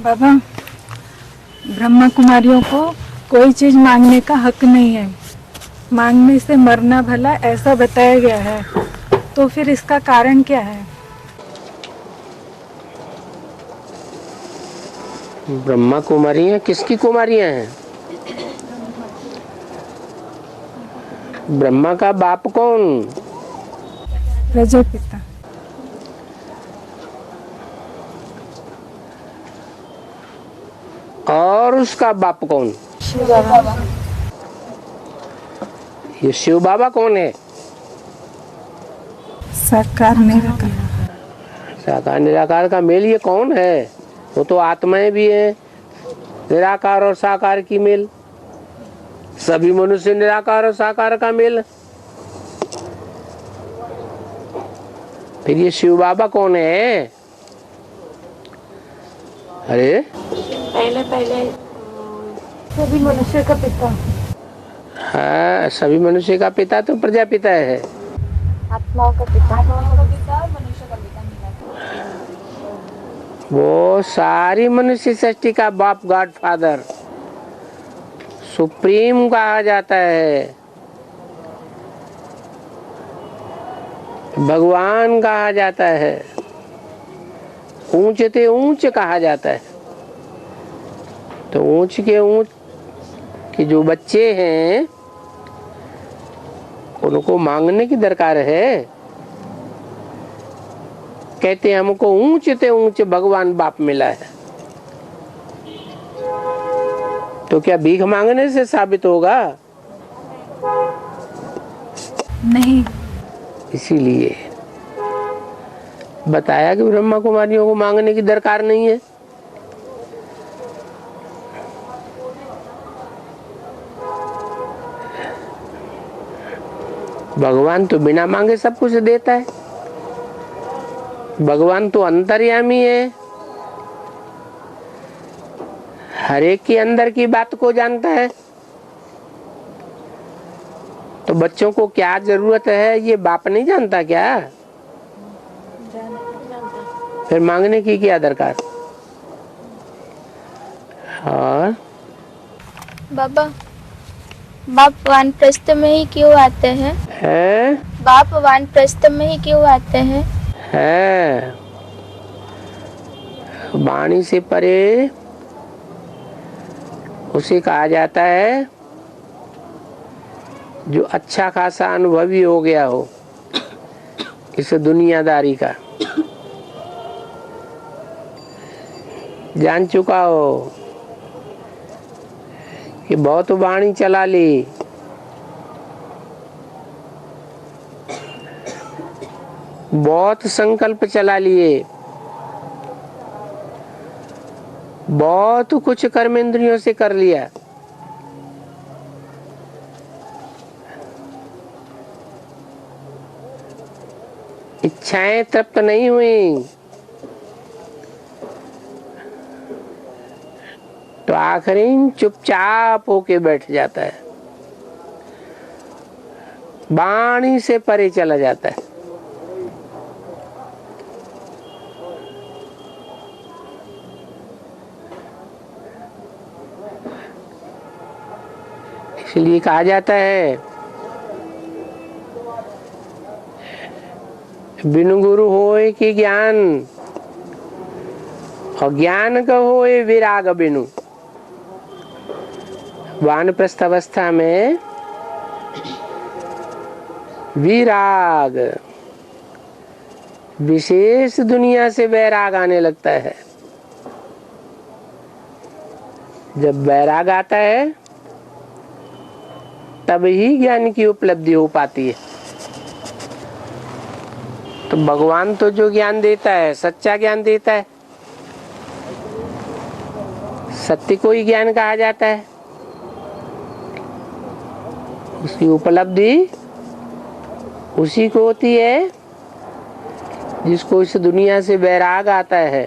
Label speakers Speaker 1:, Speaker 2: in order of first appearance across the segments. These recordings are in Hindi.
Speaker 1: बाबा, ब्रह्मा कुमारियों को कोई चीज मांगने का हक नहीं है। मांगने से मरना भला, ऐसा बताया गया है। तो फिर इसका कारण क्या है?
Speaker 2: ब्रह्मा कुमारियां किसकी कुमारियां हैं? ब्रह्मा का बाप कौन?
Speaker 1: प्रजापिता।
Speaker 2: और उसका बाप कौन?
Speaker 1: शिव बाबा।
Speaker 2: ये शिव बाबा कौन है?
Speaker 1: साकार निराकार।
Speaker 2: साकार निराकार का मेल ये कौन है? वो तो आत्माएं भी है। निराकार और साकार की मेल, सभी मनुष्य निराकार और साकार का मेल। फिर ये शिव बाबा कौन है? अरे
Speaker 3: पहले सभी मनुष्य का पिता।
Speaker 2: हाँ, सभी मनुष्य का पिता तो प्रजापिता है।
Speaker 3: आत्माओं का पिता, मनुष्य का पिता।
Speaker 2: वो सारी मनुष्य सृष्टि का बाप, गॉड फादर, सुप्रीम कहा जाता है, भगवान कहा जाता है, ऊंचते ऊंच कहा जाता है। तो ऊंच के ऊंच के जो बच्चे हैं उनको मांगने की दरकार है। कहते हैं हमको ऊंचते ऊंच भगवान बाप मिला है। तो क्या भीख मांगने से साबित होगा?
Speaker 1: नहीं।
Speaker 2: इसीलिए बताया कि ब्रह्मा कुमारियों को मांगने की दरकार नहीं है। भगवान तो बिना मांगे सब कुछ देता है। भगवान तो अंतर्यामी है, हर एक के अंदर की बात को जानता है। तो बच्चों को क्या जरूरत है ये बाप नहीं जानता क्या? फिर मांगने की क्या दरकार? और
Speaker 4: बाबा, बाप वानप्रस्थ में ही क्यों आते हैं? बाप वानप्रस्थ में ही क्यों आते हैं?
Speaker 2: है वाणी से परे उसे कहा जाता है जो अच्छा खासा अनुभवी हो गया हो इस दुनियादारी का, जान चुका हो कि बहुत वाणी चला ली, बहुत संकल्प चला लिए, बहुत कुछ कर्मेंद्रियों से कर लिया, इच्छाएं तृप्त नहीं हुई, तो आखिरी चुपचाप होके बैठ जाता है, वाणी से परे चला जाता है। इसलिए कहा जाता है बिनु गुरु होए कि ज्ञान, और ज्ञान का होए विराग बिनु। वानप्रस्थ अवस्था में विराग, विशेष दुनिया से वैराग आने लगता है। जब वैराग आता है तब ही ज्ञान की उपलब्धि हो पाती है। तो भगवान तो जो ज्ञान देता है सच्चा ज्ञान देता है, सत्य को ही ज्ञान कहा जाता है। उसकी उपलब्धि उसी को होती है जिसको इस दुनिया से वैराग आता है।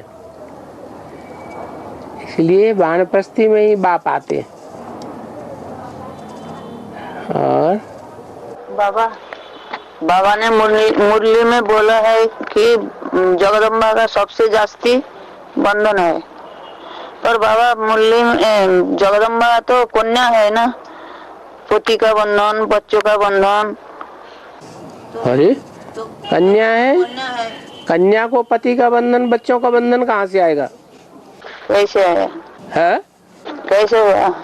Speaker 2: इसलिए वानप्रस्थी में ही बाप आते हैं। और
Speaker 5: बाबा ने मुरली में बोला है कि जगदम्बा का सबसे जास्ती बंधन है, और बाबा मुरली में जगदम्बा तो कन्या है ना, पति का बंधन, बच्चों का बंधन।
Speaker 2: अरे कन्या है, कन्या को पति का बंधन, बच्चों का बंधन कहाँ से आएगा?
Speaker 5: कैसे है?
Speaker 2: है?
Speaker 5: कैसे हुआ?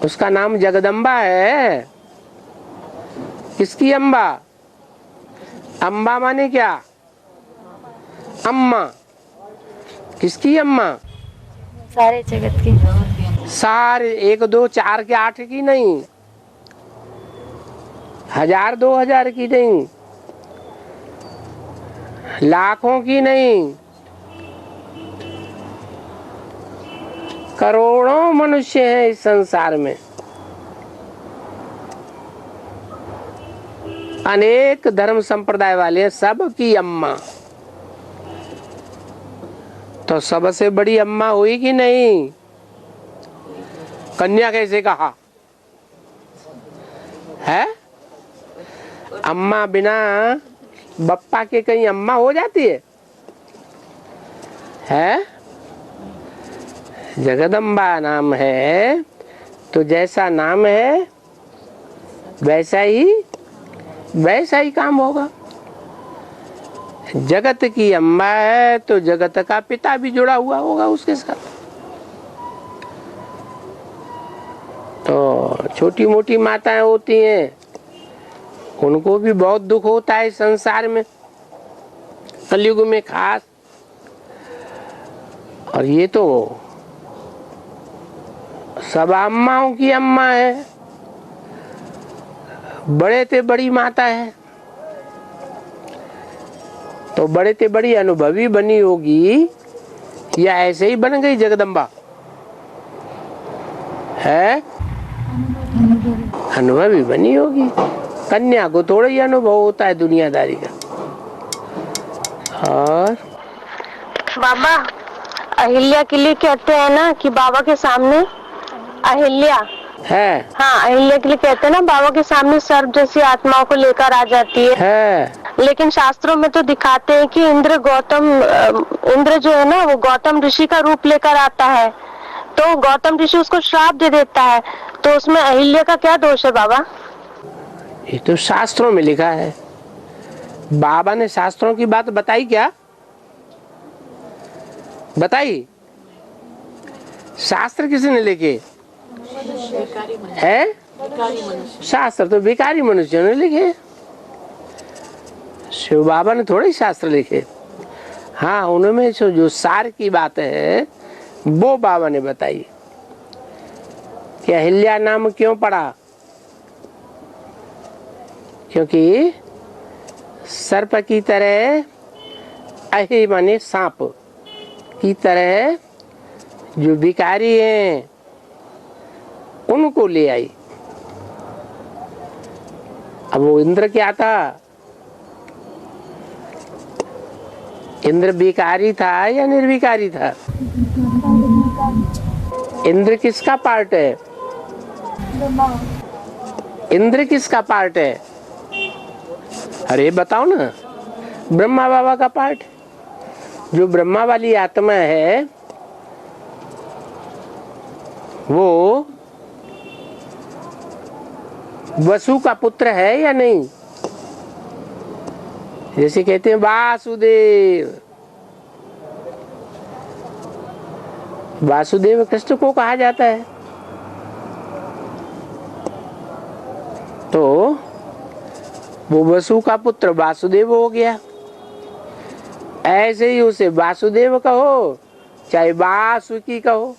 Speaker 2: उसका नाम जगदम्बा है। किसकी अम्बा? अम्बा माने क्या? अम्मा। किसकी अम्मा?
Speaker 3: सारे जगत की।
Speaker 2: सारे, 1 2 4 के 8 की नहीं, 1000 2000 की नहीं, लाखों की नहीं, करोड़ों मनुष्य हैं इस संसार में। अनेक धर्म संप्रदाय वाले हैं, सबकी अम्मा। तो सबसे बड़ी अम्मा हुई कि नहीं? कन्या कैसे कहा है? अम्मा बिना बप्पा के कहीं अम्मा हो जाती है? जगदम्बा नाम है तो जैसा नाम है वैसा ही काम होगा। जगत की अम्बा है तो जगत का पिता भी जुड़ा हुआ होगा उसके साथ। तो छोटी मोटी माताएं होती हैं, उनको भी बहुत दुख होता है संसार में, कलयुग में खास। और ये तो सब अम्माओं की अम्मा है, बड़े ते बड़ी माता है। तो बड़े ते बड़ी अनुभवी बनी होगी या ऐसे ही बन गई जगदम्बा है? अनुभवी बनी होगी। कन्या को थोड़ा ही अनुभव होता है दुनियादारी का। और
Speaker 6: बाबा अहिल्या के लिए कहते हैं ना कि बाबा के सामने अहिल्या
Speaker 2: है,
Speaker 6: हाँ अहिल्या के लिए कहते हैं ना, बाबा के सामने सर्प जैसी आत्माओं को लेकर आ जाती है। लेकिन शास्त्रों में तो दिखाते हैं कि इंद्र जो है ना वो गौतम ऋषि का रूप लेकर आता है, तो गौतम ऋषि उसको श्राप दे देता है, तो उसमें अहिल्या का क्या दोष है बाबा?
Speaker 2: ये तो शास्त्रों में लिखा है। बाबा ने शास्त्रों की बात बताई क्या? बताई? शास्त्र किसने लिखे है? शास्त्र तो भिखारी मनुष्यों ने लिखे, शिव बाबा ने थोड़े शास्त्र लिखे। हाँ, उनमें जो सार की बात है वो बाबा ने बताई कि अहिल्या नाम क्यों पड़ा? क्योंकि सर्प की तरह, अहि माने सांप की तरह जो भिखारी हैं उनको ले आई। अब वो इंद्र क्या था? इंद्र भिखारी था या निर्भिकारी था? इंद्र किसका पार्ट है? इंद्र किसका पार्ट है? अरे बताओ ना। ब्रह्मा बाबा का पार्ट। जो ब्रह्मा वाली आत्मा है वो वसु का पुत्र है या नहीं? जैसे कहते हैं वासुदेव, वासुदेव कृष्ण को कहा जाता है। तो वो वसु का पुत्र वासुदेव हो गया। ऐसे ही उसे वासुदेव कहो चाहे वासुकी कहो।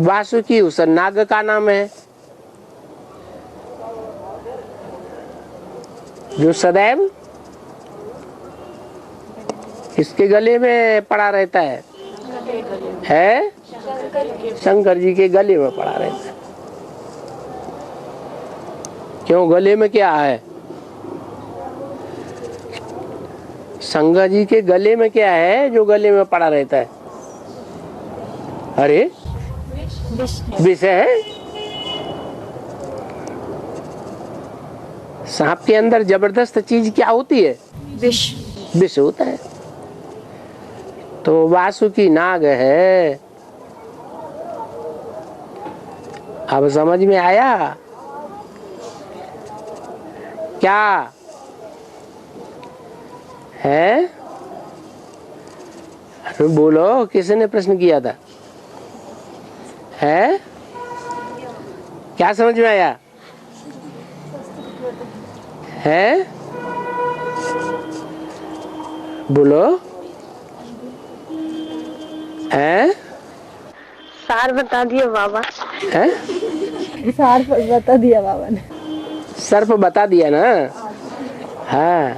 Speaker 2: वासुकी उस नाग का नाम है जो सदैव किसके गले में पड़ा रहता है? शंकर जी के गले में पड़ा रहता है। क्यों? गले में क्या है? शंकर जी के गले में क्या है जो गले में पड़ा रहता है? अरे विष है। सांप के अंदर जबरदस्त चीज क्या होती है? विष। विष होता है। तो वासुकी नाग है। अब समझ में आया क्या है? बोलो, किसने प्रश्न किया था? है क्या समझ में आया? है बोलो। है
Speaker 6: सार बता दिया बाबा।
Speaker 2: है
Speaker 3: सार बता दिया बाबा ने।
Speaker 2: सर्प बता दिया ना। हाँ।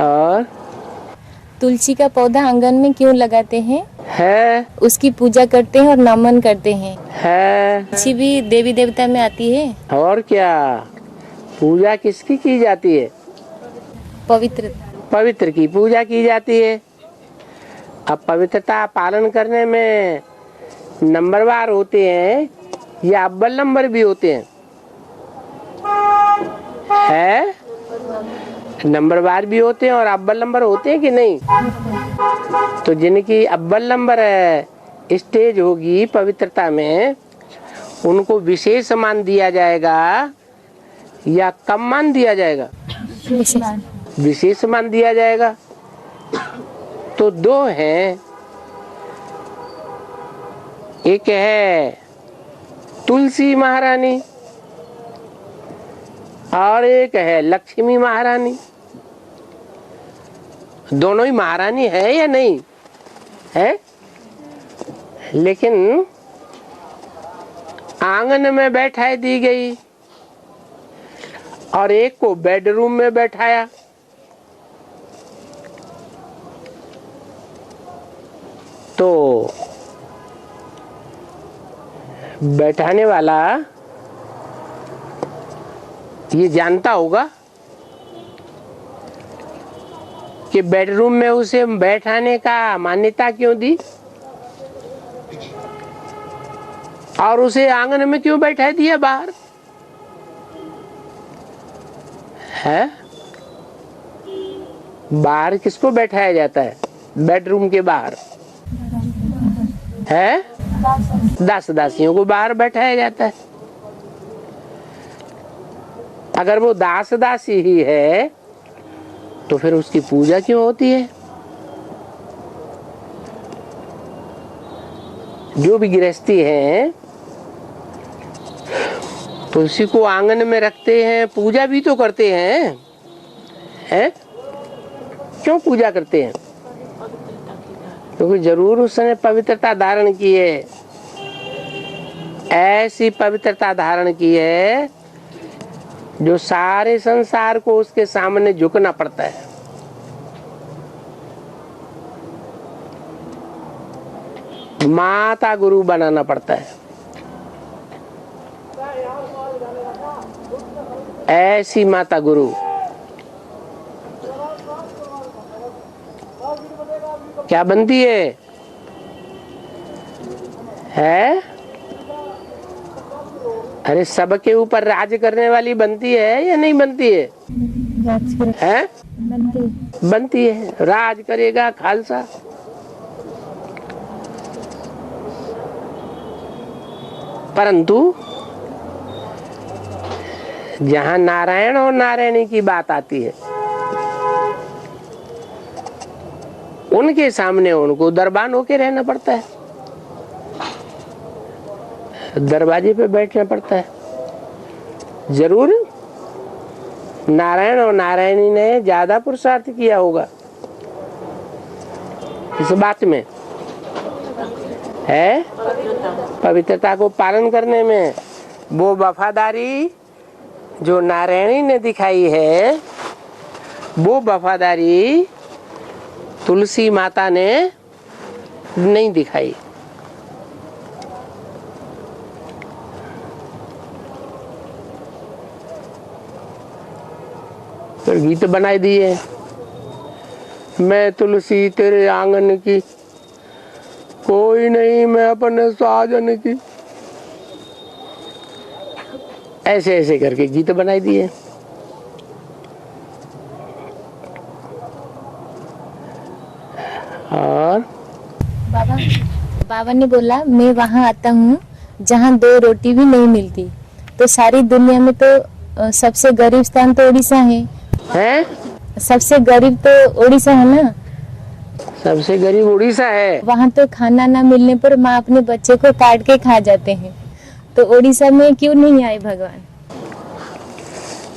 Speaker 2: और
Speaker 7: तुलसी का पौधा आंगन में क्यों लगाते हैं?
Speaker 2: है
Speaker 7: उसकी पूजा करते हैं और नमन करते हैं।
Speaker 2: है
Speaker 7: तुलसी भी देवी देवता में आती है।
Speaker 2: और क्या? पूजा किसकी की जाती है?
Speaker 7: पवित्र
Speaker 2: पवित्र की पूजा की जाती है। अब पवित्रता पालन करने में नंबरवार होते हैं या अव्वल नंबर भी होते हैं? है नंबरवार भी होते हैं और अव्वल नंबर होते हैं कि नहीं? तो जिनकी अव्वल नंबर स्टेज होगी पवित्रता में, उनको विशेष मान दिया जाएगा या कम मान दिया जाएगा? विशेष मान दिया जाएगा। तो दो हैं, एक है तुलसी महारानी और एक है लक्ष्मी महारानी। दोनों ही महारानी है या नहीं है? लेकिन आंगन में बैठाई दी गई और एक को बेडरूम में बैठाया। तो बैठाने वाला ये जानता होगा कि बेडरूम में उसे बैठाने का मान्यता क्यों दी और उसे आंगन में क्यों बैठा दिया बाहर है? बाहर किसको बैठाया जाता है? बेडरूम के बाहर है दास दासियों को बाहर बैठाया जाता है। अगर वो दास दासी ही है तो फिर उसकी पूजा क्यों होती है? जो भी गृहस्थी है तुलसी को आंगन में रखते हैं, पूजा भी तो करते हैं, हैं? क्यों पूजा करते हैं? क्योंकि जरूर उसने पवित्रता धारण की है, ऐसी पवित्रता धारण की है जो सारे संसार को उसके सामने झुकना पड़ता है। माता गुरु बनाना पड़ता है। ऐसी माता गुरु क्या बनती है? अरे सबके ऊपर राज करने वाली बनती है या नहीं बनती है? हैं? बनती है। राज करेगा खालसा। परंतु जहां नारायण और नारायणी की बात आती है उनके सामने उनको दरबान होके रहना पड़ता है, दरवाजे पे बैठना पड़ता है। जरूर नारायण और नारायणी ने ज्यादा पुरुषार्थ किया होगा इस बात में, है पवित्रता को पालन करने में। वो वफादारी जो नारायणी ने दिखाई है, वो वफादारी तुलसी माता ने नहीं दिखाई। तो गीत बनाई दिए, मैं तुलसी तेरे आंगन की, कोई नहीं मैं अपने साजन की, ऐसे ऐसे करके गीत बनाई दिए। और
Speaker 7: बाबा ने बोला मैं वहाँ आता हूँ जहाँ 2 रोटी भी नहीं मिलती। तो सारी दुनिया में तो सबसे गरीब स्थान तो उड़ीसा है? सबसे गरीब तो उड़ीसा है ना।
Speaker 2: सबसे गरीब उड़ीसा है।
Speaker 7: वहाँ तो खाना ना मिलने पर माँ अपने बच्चे को काट के खा जाते हैं। तो उड़ीसा में क्यों नहीं आए भगवान?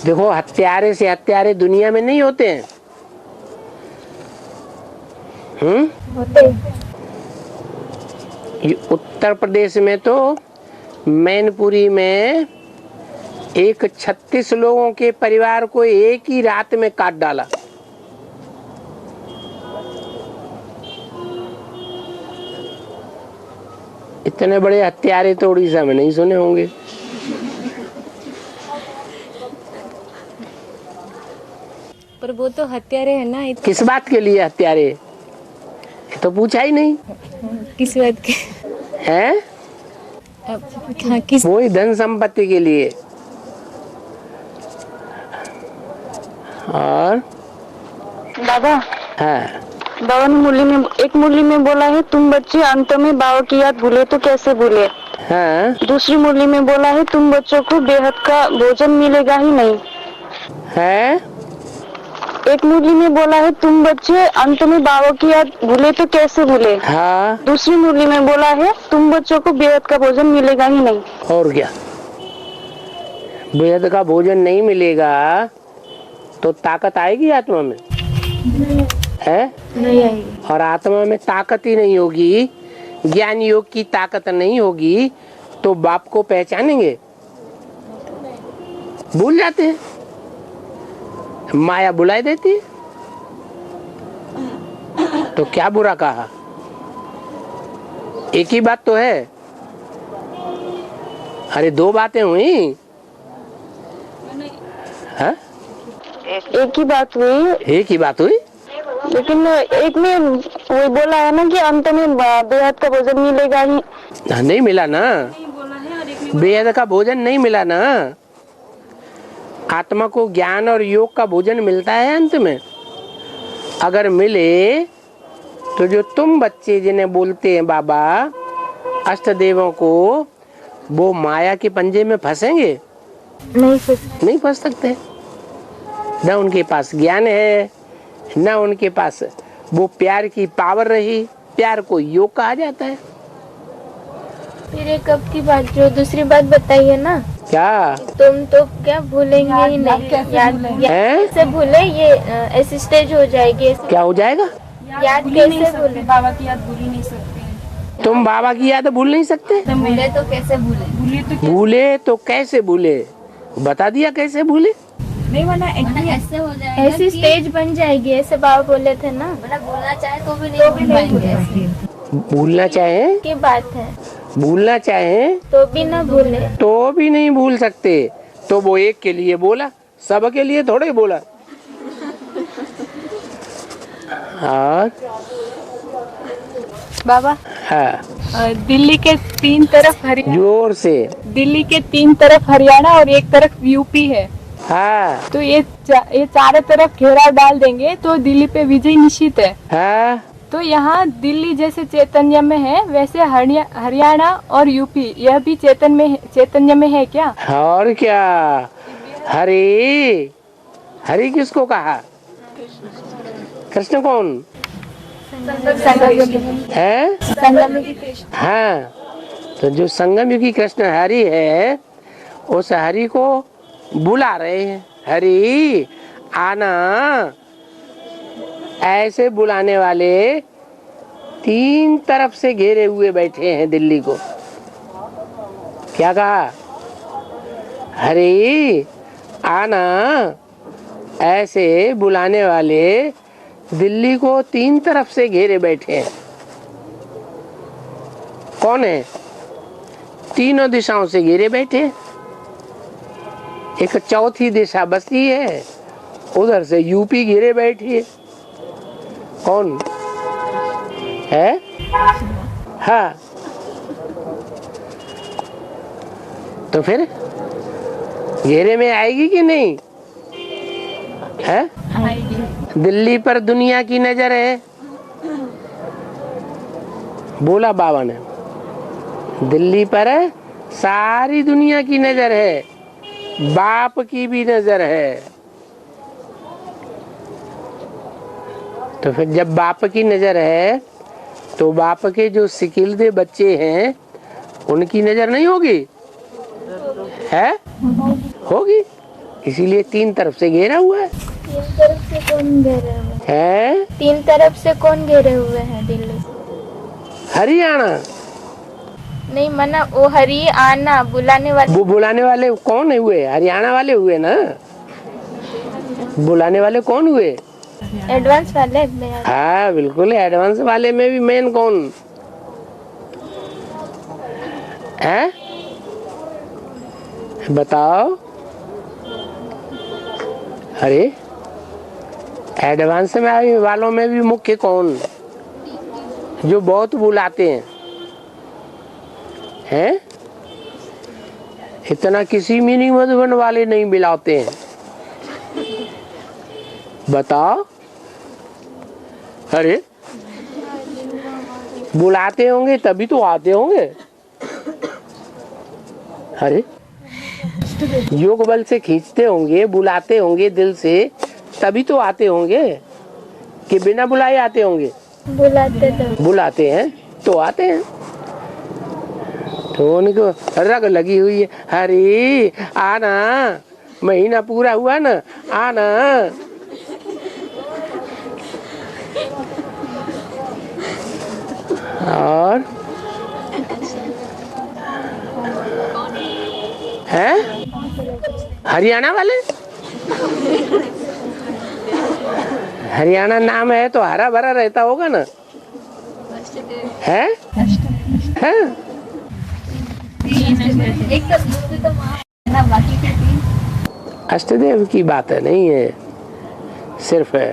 Speaker 2: देखो, हत्यारे से हत्यारे दुनिया में नहीं होते हैं।
Speaker 3: होते
Speaker 2: ये उत्तर प्रदेश में तो मैनपुरी में एक 36 लोगों के परिवार को एक ही रात में काट डाला। इतने बड़े हत्यारे तो उड़ीसा में नहीं सुने होंगे।
Speaker 7: पर वो तो हत्यारे है ना।
Speaker 2: किस बात के लिए हत्यारे? ये तो पूछा ही नहीं।
Speaker 7: किस बात के
Speaker 2: हैं?
Speaker 7: हाँ, किस
Speaker 2: वही धन संपत्ति के लिए। और
Speaker 6: बाबा,
Speaker 2: हाँ,
Speaker 6: बाबा ने एक मुरली में बोला है तुम बच्चे अंत में बाबा की याद भूले तो कैसे भूले।
Speaker 2: हाँ,
Speaker 6: दूसरी मुरली में बोला है तुम बच्चों को बेहद का भोजन मिलेगा ही नहीं
Speaker 2: है।
Speaker 6: एक मुरली में बोला है तुम बच्चे अंत में बाबा की याद भूले तो कैसे भूले।
Speaker 2: हाँ,
Speaker 6: दूसरी मुरली में बोला है तुम बच्चों को बेहद का भोजन मिलेगा ही नहीं।
Speaker 2: और क्या? बेहद का भोजन नहीं मिलेगा तो ताकत आएगी आत्मा में? है?
Speaker 3: नहीं आएगी।
Speaker 2: और आत्मा में ताकत ही नहीं होगी, ज्ञान योग की ताकत नहीं होगी, तो बाप को पहचानेंगे? भूल जाते हैं। माया बुलाई देती है। तो क्या बुरा कहा? एक ही बात तो है। अरे 2 बातें हुई। हाँ?
Speaker 6: एक ही बात हुई।
Speaker 2: एक ही बात हुई,
Speaker 6: लेकिन एक में वो बोला है ना कि अंत में बेहद का भोजन मिलेगा ही।
Speaker 2: नहीं मिला ना। बेहद का भोजन नहीं मिला ना। आत्मा को ज्ञान और योग का भोजन मिलता है अंत में। अगर मिले तो जो तुम बच्चे जिन्हें बोलते हैं बाबा अष्ट देवों को, वो माया के पंजे में फंसेंगे? नहीं फंस सकते। न उनके पास ज्ञान है, न उनके पास वो प्यार की पावर रही। प्यार को योग कहा जाता है।
Speaker 4: फिर ये कब की बात, जो दूसरी बात बताई है ना,
Speaker 2: क्या
Speaker 4: तुम तो क्या भूलेंगे ही नहीं। याद कैसे भूले? ये ऐसी स्टेज हो जाएगी।
Speaker 2: क्या हो जाएगा?
Speaker 4: याद कैसे भूले?
Speaker 3: बाबा की याद भूल ही नहीं सकते।
Speaker 2: तुम बाबा की याद भूल नहीं सकते?
Speaker 4: भूले तो कैसे भूले?
Speaker 2: भूले तो कैसे भूले? बता दिया कैसे भूले।
Speaker 3: नहीं वरना
Speaker 4: ऐसे हो जाएगा, ऐसी स्टेज बन जाएगी। ऐसे बाबा बोले थे ना, बोलना चाहे तो भी नहीं भूलेंगे।
Speaker 2: भूलना चाहे
Speaker 4: की बात है,
Speaker 2: भूलना चाहे
Speaker 4: तो भी ना भूले,
Speaker 2: तो भी नहीं भूल सकते। तो वो एक के लिए बोला, सब के लिए थोड़े बोला। और
Speaker 1: बाबा,
Speaker 2: हाँ,
Speaker 1: दिल्ली के 3 तरफ
Speaker 2: जोर से।
Speaker 1: दिल्ली के 3 तरफ हरियाणा और 1 तरफ यूपी है।
Speaker 2: हाँ,
Speaker 1: तो ये चारों तरफ घेराव डाल देंगे तो दिल्ली पे विजय निश्चित है।
Speaker 2: हाँ,
Speaker 1: तो यहाँ दिल्ली जैसे चैतन्य में है, वैसे हरियाणा और यूपी यह भी चैतन्य में है क्या?
Speaker 2: और क्या? हरि हरि किसको कहा? कृष्ण कौन है? हाँ, तो जो संगम युगी कृष्ण हरि है, उस हरि को बुला रहे हैं। हरि आना। ऐसे बुलाने वाले 3 तरफ से घेरे हुए बैठे हैं दिल्ली को। क्या कहा? हरि आना। ऐसे बुलाने वाले दिल्ली को 3 तरफ से घेरे बैठे हैं। कौन है? तीनों दिशाओं से घेरे बैठे। एक चौथी दिशा बसी है, उधर से यूपी घेरे बैठी है। कौन है? हाँ, तो फिर घेरे में आएगी कि नहीं है? दिल्ली पर दुनिया की नजर है। बोला बाबा ने, दिल्ली पर सारी दुनिया की नजर है, बाप की भी नजर है। तो फिर जब बाप की नजर है तो बाप के जो सिकिलदे बच्चे हैं उनकी नजर नहीं होगी? है, होगी। इसीलिए तीन तरफ से घेरा हुआ है।
Speaker 4: तीन तरफ से कौन घेरे हुए
Speaker 2: है?
Speaker 4: तीन तरफ से कौन घेरे हुए हैं दिल्ली?
Speaker 2: हरियाणा
Speaker 4: नहीं मना, वो हरियाणा बुलाने वाले।
Speaker 2: वो बुलाने वाले कौन है हुए? हरियाणा वाले हुए ना। बुलाने वाले कौन हुए?
Speaker 4: एडवांस वाले।
Speaker 2: हाँ बिल्कुल, एडवांस वाले में भी मेन कौन है? बताओ। अरे एडवांस में आने वालों में भी मुख्य कौन, जो बहुत बुलाते हैं? इतना किसी मिनी मधुबन वाले नहीं बुलाते हैं। बताओ। अरे बुलाते होंगे तभी तो आते होंगे। अरे योग बल से खींचते होंगे, बुलाते होंगे दिल से, तभी तो आते होंगे कि बिना बुलाए आते होंगे? बुलाते हैं तो आते हैं। तो उनको रग लगी हुई है, अरे आना, महीना पूरा हुआ ना, आना। और है हरियाणा वाले? हरियाणा नाम है तो हरा भरा रहता होगा ना? है? है? अष्टदेव की बात है, नहीं है, सिर्फ है।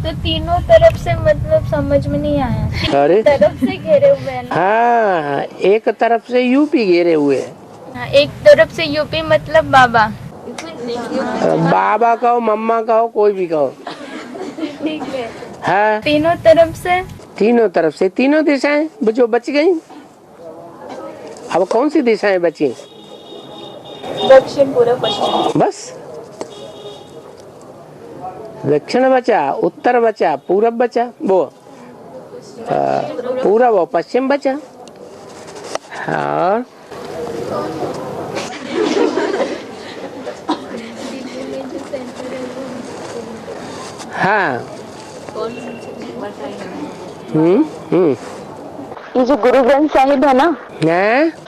Speaker 4: तो तीनों तरफ से मतलब समझ में नहीं आया।
Speaker 2: अरे
Speaker 4: तरफ से घेरे हुए हैं ना?
Speaker 2: हाँ, एक तरफ से यूपी घेरे हुए है।
Speaker 4: एक तरफ से यूपी मतलब बाबा।
Speaker 2: बाबा कहो, मम्मा कहो, कोई भी कहो।
Speaker 4: ठीक है।
Speaker 2: हाँ,
Speaker 4: तीनों तरफ से?
Speaker 2: तीनों तरफ से, तीनों दिशाएं जो बच गई। अब कौन सी दिशाएं बची?
Speaker 3: दक्षिण, पूर्व, पश्चिम।
Speaker 2: बस दक्षिण बचा, उत्तर बचा, पूरब बचा, वो पूरब और पश्चिम बचा। और हाँ,
Speaker 6: ये जो गुरु ग्रंथ साहिब है ना,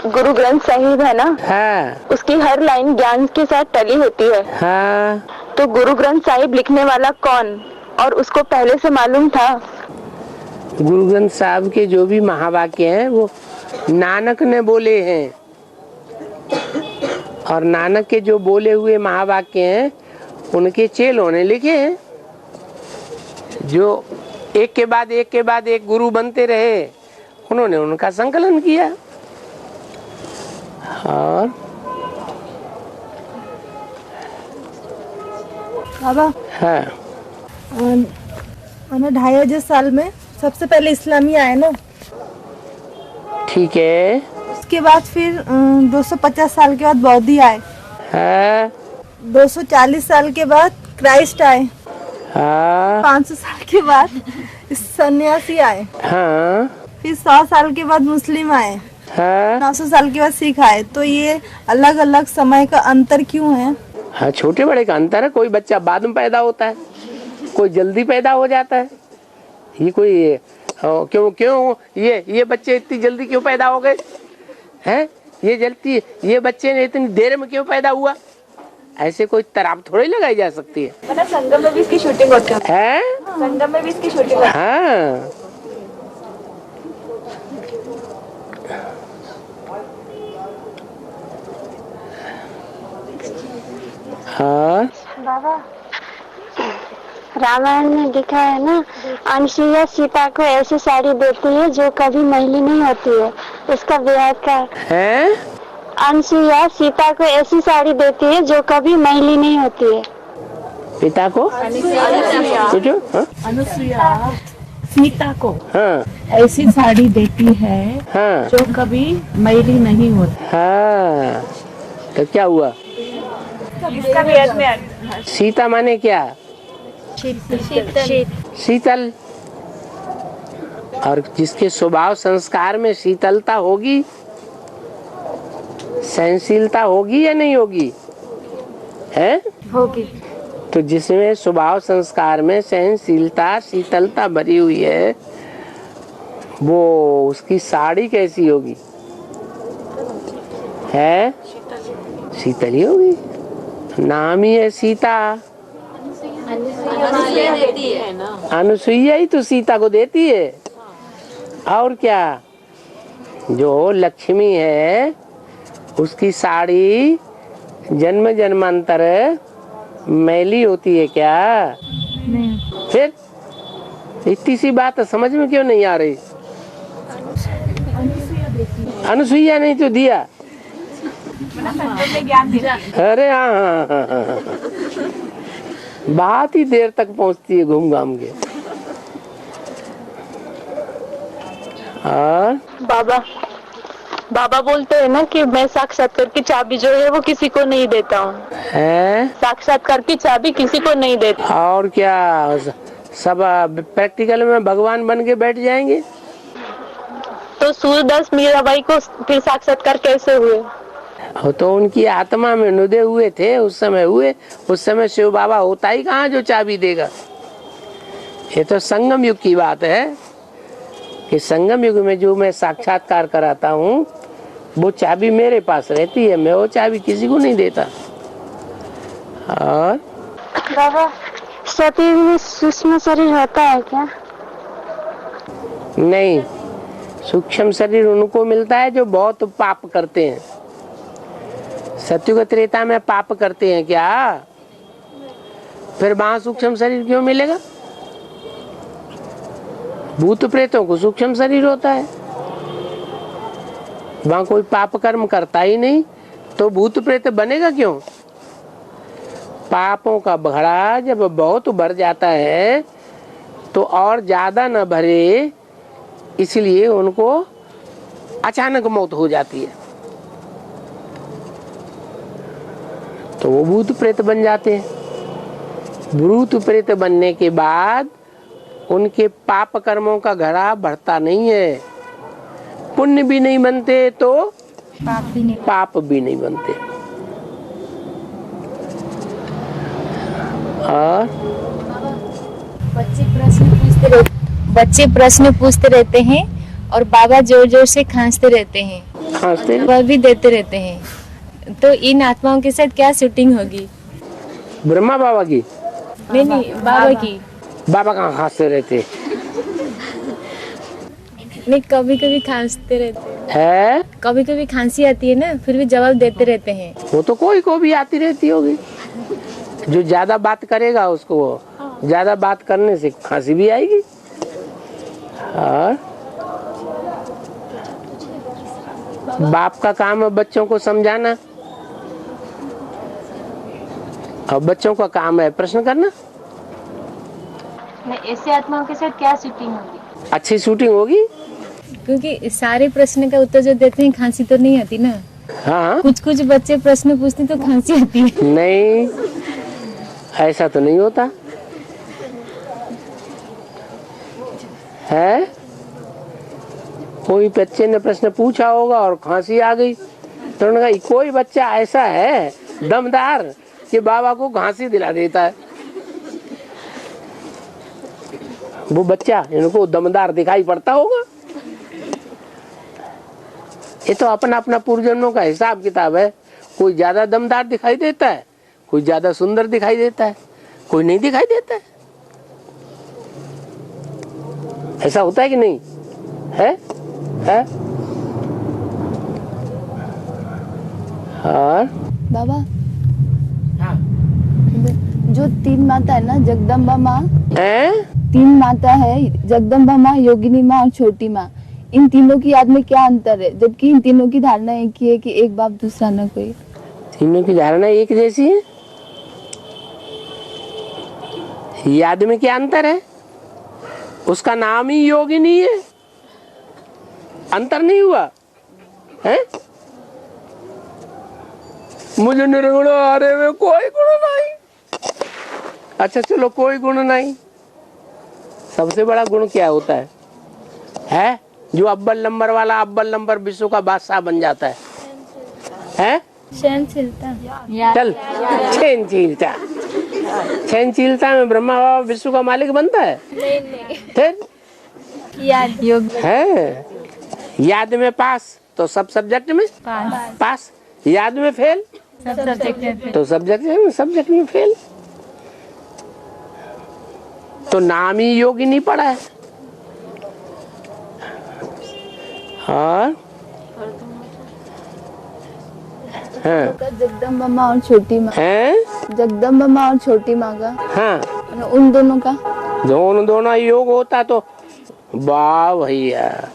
Speaker 6: गुरु ग्रंथ साहिब है ना,
Speaker 2: हाँ,
Speaker 6: उसकी हर लाइन ज्ञान के साथ टली होती है।
Speaker 2: हाँ।
Speaker 6: तो गुरु ग्रंथ साहिब लिखने वाला कौन, और उसको पहले से मालूम था?
Speaker 2: गुरु ग्रंथ साहब के जो भी महावाक्य हैं वो नानक ने बोले हैं, और नानक के जो बोले हुए महावाक्य हैं उनके चेलों ने लिखे हैं, जो एक के बाद एक गुरु बनते रहे, उन्होंने उनका संकलन किया। और
Speaker 1: बाबा,
Speaker 2: हाँ,
Speaker 1: 2500 साल में सबसे पहले इस्लामी आए ना,
Speaker 2: ठीक है।
Speaker 1: उसके बाद फिर 250 साल के बाद बौद्धी आए,
Speaker 2: हाँ,
Speaker 1: 240 साल के बाद क्राइस्ट आए,
Speaker 2: हाँ,
Speaker 1: 500 साल के बाद सन्यासी आए,
Speaker 2: हाँ,
Speaker 1: फिर 100 साल के बाद मुस्लिम आए,
Speaker 2: हाँ,
Speaker 1: 900 साल के बाद सिख आए। तो ये अलग अलग समय का अंतर क्यों है?
Speaker 2: हाँ, छोटे बड़े का अंतर है। कोई बच्चा बाद में पैदा होता है, कोई जल्दी पैदा हो जाता है। ये कोई क्यों ये बच्चे इतनी जल्दी क्यों पैदा हो गए हैं? ये बच्चे ने इतनी देर में क्यों पैदा हुआ? ऐसे कोई तराप थोड़ी लगाई जा सकती है।
Speaker 3: मतलब संगम में भी इसकी शूटिंग होती
Speaker 2: है?
Speaker 3: संगम में भी इसकी शूटिंग होती है।
Speaker 2: हाँ, हाँ,
Speaker 6: बाबा, रामायण में लिखा है ना, अनुसुईया सीता को ऐसी साड़ी देती है जो कभी मैली नहीं होती है। इसका व्याख्या
Speaker 2: है?
Speaker 6: अनुसुईया सीता को ऐसी साड़ी देती है जो कभी मैली नहीं होती है।
Speaker 2: पिता को?
Speaker 8: सीता को
Speaker 2: हाँ
Speaker 8: ऐसी साड़ी देती है
Speaker 2: हाँ
Speaker 8: जो कभी मैली नहीं होती।
Speaker 2: हाँ, तो क्या हुआ?
Speaker 3: इसका भी याद में आ
Speaker 2: सीता माने क्या? शीतल। और जिसके स्वभाव संस्कार में शीतलता होगी, सहनशीलता होगी या नहीं होगी? है
Speaker 3: होगी।
Speaker 2: तो जिसमें स्वभाव संस्कार में सहनशीलता शीतलता भरी हुई है, वो उसकी साड़ी कैसी होगी? है शीतल ही होगी। नाम ही है सीता। अनुसुईया ही तो सीता को देती है। और क्या? जो लक्ष्मी है उसकी साड़ी जन्म जन्मांतर मैली होती है क्या? नहीं। फिर इतनी सी बात समझ में क्यों नहीं आ रही? अनुसुईया नहीं तो दिया। अरे हाँ, बहुत ही देर तक पहुंचती है घूम घाम के। और
Speaker 6: बाबा बोलते हैं ना कि मैं साक्षात्कार की चाबी जो है वो किसी को नहीं देता हूँ। साक्षात्कार की चाबी किसी को नहीं देता।
Speaker 2: और क्या, सब प्रैक्टिकल में भगवान बन के बैठ जाएंगे।
Speaker 6: तो सूरदास मीराबाई को फिर साक्षात्कार कैसे हुए?
Speaker 2: तो उनकी आत्मा में नुदे हुए थे, उस समय हुए। उस समय शिव बाबा होता ही कहाँ जो चाबी देगा। ये तो संगम युग की बात है कि संगम युग में जो मैं साक्षात्कार कराता हूँ वो चाबी मेरे पास रहती है, मैं वो चाबी किसी को नहीं देता। और
Speaker 6: बाबा, सती में सूक्ष्म शरीर होता है क्या?
Speaker 2: नहीं, सूक्ष्म शरीर उनको मिलता है जो बहुत पाप करते हैं। सत्युग त्रेता में पाप करते हैं क्या? फिर वहां सूक्ष्म शरीर क्यों मिलेगा? भूत प्रेतों को सूक्ष्म शरीर होता है। वहां कोई पाप कर्म करता ही नहीं, तो भूत प्रेत बनेगा क्यों? पापों का घड़ा जब बहुत भर जाता है तो और ज्यादा न भरे, इसलिए उनको अचानक मौत हो जाती है, तो वो भूत प्रेत बन जाते हैं। भूत प्रेत बनने के बाद उनके पाप कर्मों का घड़ा बढ़ता नहीं है, पुण्य भी नहीं बनते तो पाप भी नहीं बनते। और
Speaker 7: बच्चे प्रश्न पूछते रहते हैं और बाबा जोर जोर से खांसते रहते हैं, वह भी देते रहते हैं। तो इन आत्माओं के साथ क्या शूटिंग होगी?
Speaker 2: ब्रह्मा बाबा की?
Speaker 7: नहीं, बाबा की।
Speaker 2: बाबा कहाँ खांसते रहते?
Speaker 7: नहीं, कभी कभी खांसते रहते
Speaker 2: हैं।
Speaker 7: कभी कभी खांसी आती है ना, फिर भी जवाब देते रहते हैं।
Speaker 2: वो तो कोई को भी आती रहती होगी। जो ज्यादा बात करेगा उसको ज्यादा बात करने से खांसी भी आएगी। और बाप का काम है बच्चों को समझाना, और बच्चों का काम है प्रश्न करना।
Speaker 7: ऐसे आत्माओं के साथ क्या शूटिंग होगी?
Speaker 2: अच्छी शूटिंग होगी,
Speaker 7: क्योंकि सारे प्रश्न का उत्तर जो देते हैं खांसी तो नहीं आती ना।
Speaker 2: हाँ,
Speaker 7: कुछ बच्चे प्रश्न पूछते तो खांसी आती है।
Speaker 2: नहीं, ऐसा तो नहीं होता है। कोई बच्चे ने प्रश्न पूछा होगा और खांसी आ गई, तो उन्होंने कहा कोई बच्चा ऐसा है दमदार कि बाबा को खांसी दिला देता है। वो बच्चा इनको दमदार दिखाई पड़ता होगा। ये तो अपना अपना पूर्वजन्मों का हिसाब किताब है। कोई ज्यादा दमदार दिखाई देता है, कोई ज्यादा सुंदर दिखाई देता है, कोई नहीं दिखाई देता है। ऐसा होता है कि नहीं है? और
Speaker 3: बाबा, जो तीन माता है ना, जगदम्बा माँ, तीन माता है, जगदम्बा माँ, योगिनी माँ और छोटी माँ, इन तीनों की याद में क्या अंतर है? जबकि इन तीनों की धारणा एक ही है कि एक बाप दूसरा न कोई।
Speaker 2: तीनों की धारणा एक जैसी है, याद में क्या अंतर है? उसका नाम ही योगिनी है, अंतर नहीं हुआ है? मुझे निर्गुण आर्य में कोई गुण नहीं। अच्छा चलो कोई गुण नहीं, सबसे बड़ा गुण क्या होता है? जो अव्वल नंबर वाला अव्वल नंबर विश्व का बादशाह बन जाता है?
Speaker 4: सहनशीलता।
Speaker 2: चल सहनशीलता, सहनशीलता में ब्रह्मा बाबा विश्व का मालिक बनता है?
Speaker 4: नहीं।
Speaker 2: फिर
Speaker 4: याद योग
Speaker 2: है। याद में पास तो सब सब्जेक्ट में पास, याद में फेल तो सब्जेक्ट में फेल। तो नाम ही योगिनी पड़ा है। और
Speaker 3: जगदम्बा माँ और छोटी माँ
Speaker 2: है,
Speaker 3: जगदम्बा माँ और छोटी माँ का,
Speaker 2: हाँ
Speaker 3: उन दोनों का
Speaker 2: दोनों योग होता तो वाह भैया।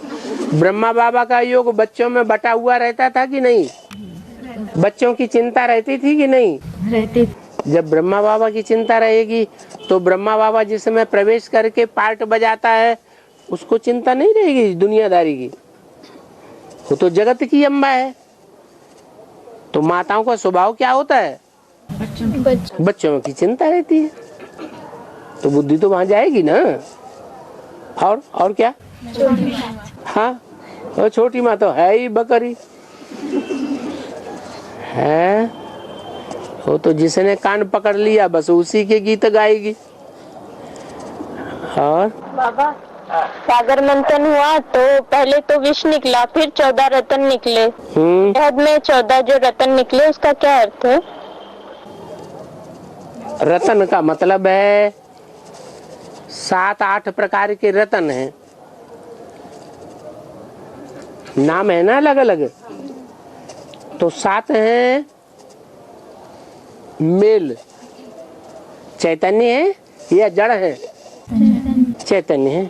Speaker 2: ब्रह्मा बाबा का योग बच्चों में बटा हुआ रहता था कि नहीं? बच्चों की चिंता रहती थी कि नहीं?
Speaker 8: रहती।
Speaker 2: जब ब्रह्मा बाबा की चिंता रहेगी तो ब्रह्मा बाबा जिसमें प्रवेश करके पार्ट बजाता है उसको चिंता नहीं रहेगी दुनियादारी की, वो तो जगत की अम्बा है। तो माताओं का स्वभाव क्या होता है? बच्चों की चिंता रहती है, तो बुद्धि तो वहां जाएगी ना। और क्या? हाँ, वो छोटी माँ तो है ही बकरी है, वो तो जिसने कान पकड़ लिया बस उसी के गीत गाएगी। और
Speaker 6: बाबा सागर मंथन हुआ तो पहले तो विष निकला, फिर 14 रत्न निकले। शहद में 14 जो रत्न निकले उसका क्या अर्थ है?
Speaker 2: रत्न का मतलब है 7-8 प्रकार के रत्न हैं, नाम है ना अलग अलग। तो 7 हैं मेल, चैतन्य है या जड़ है? चैतन्य है।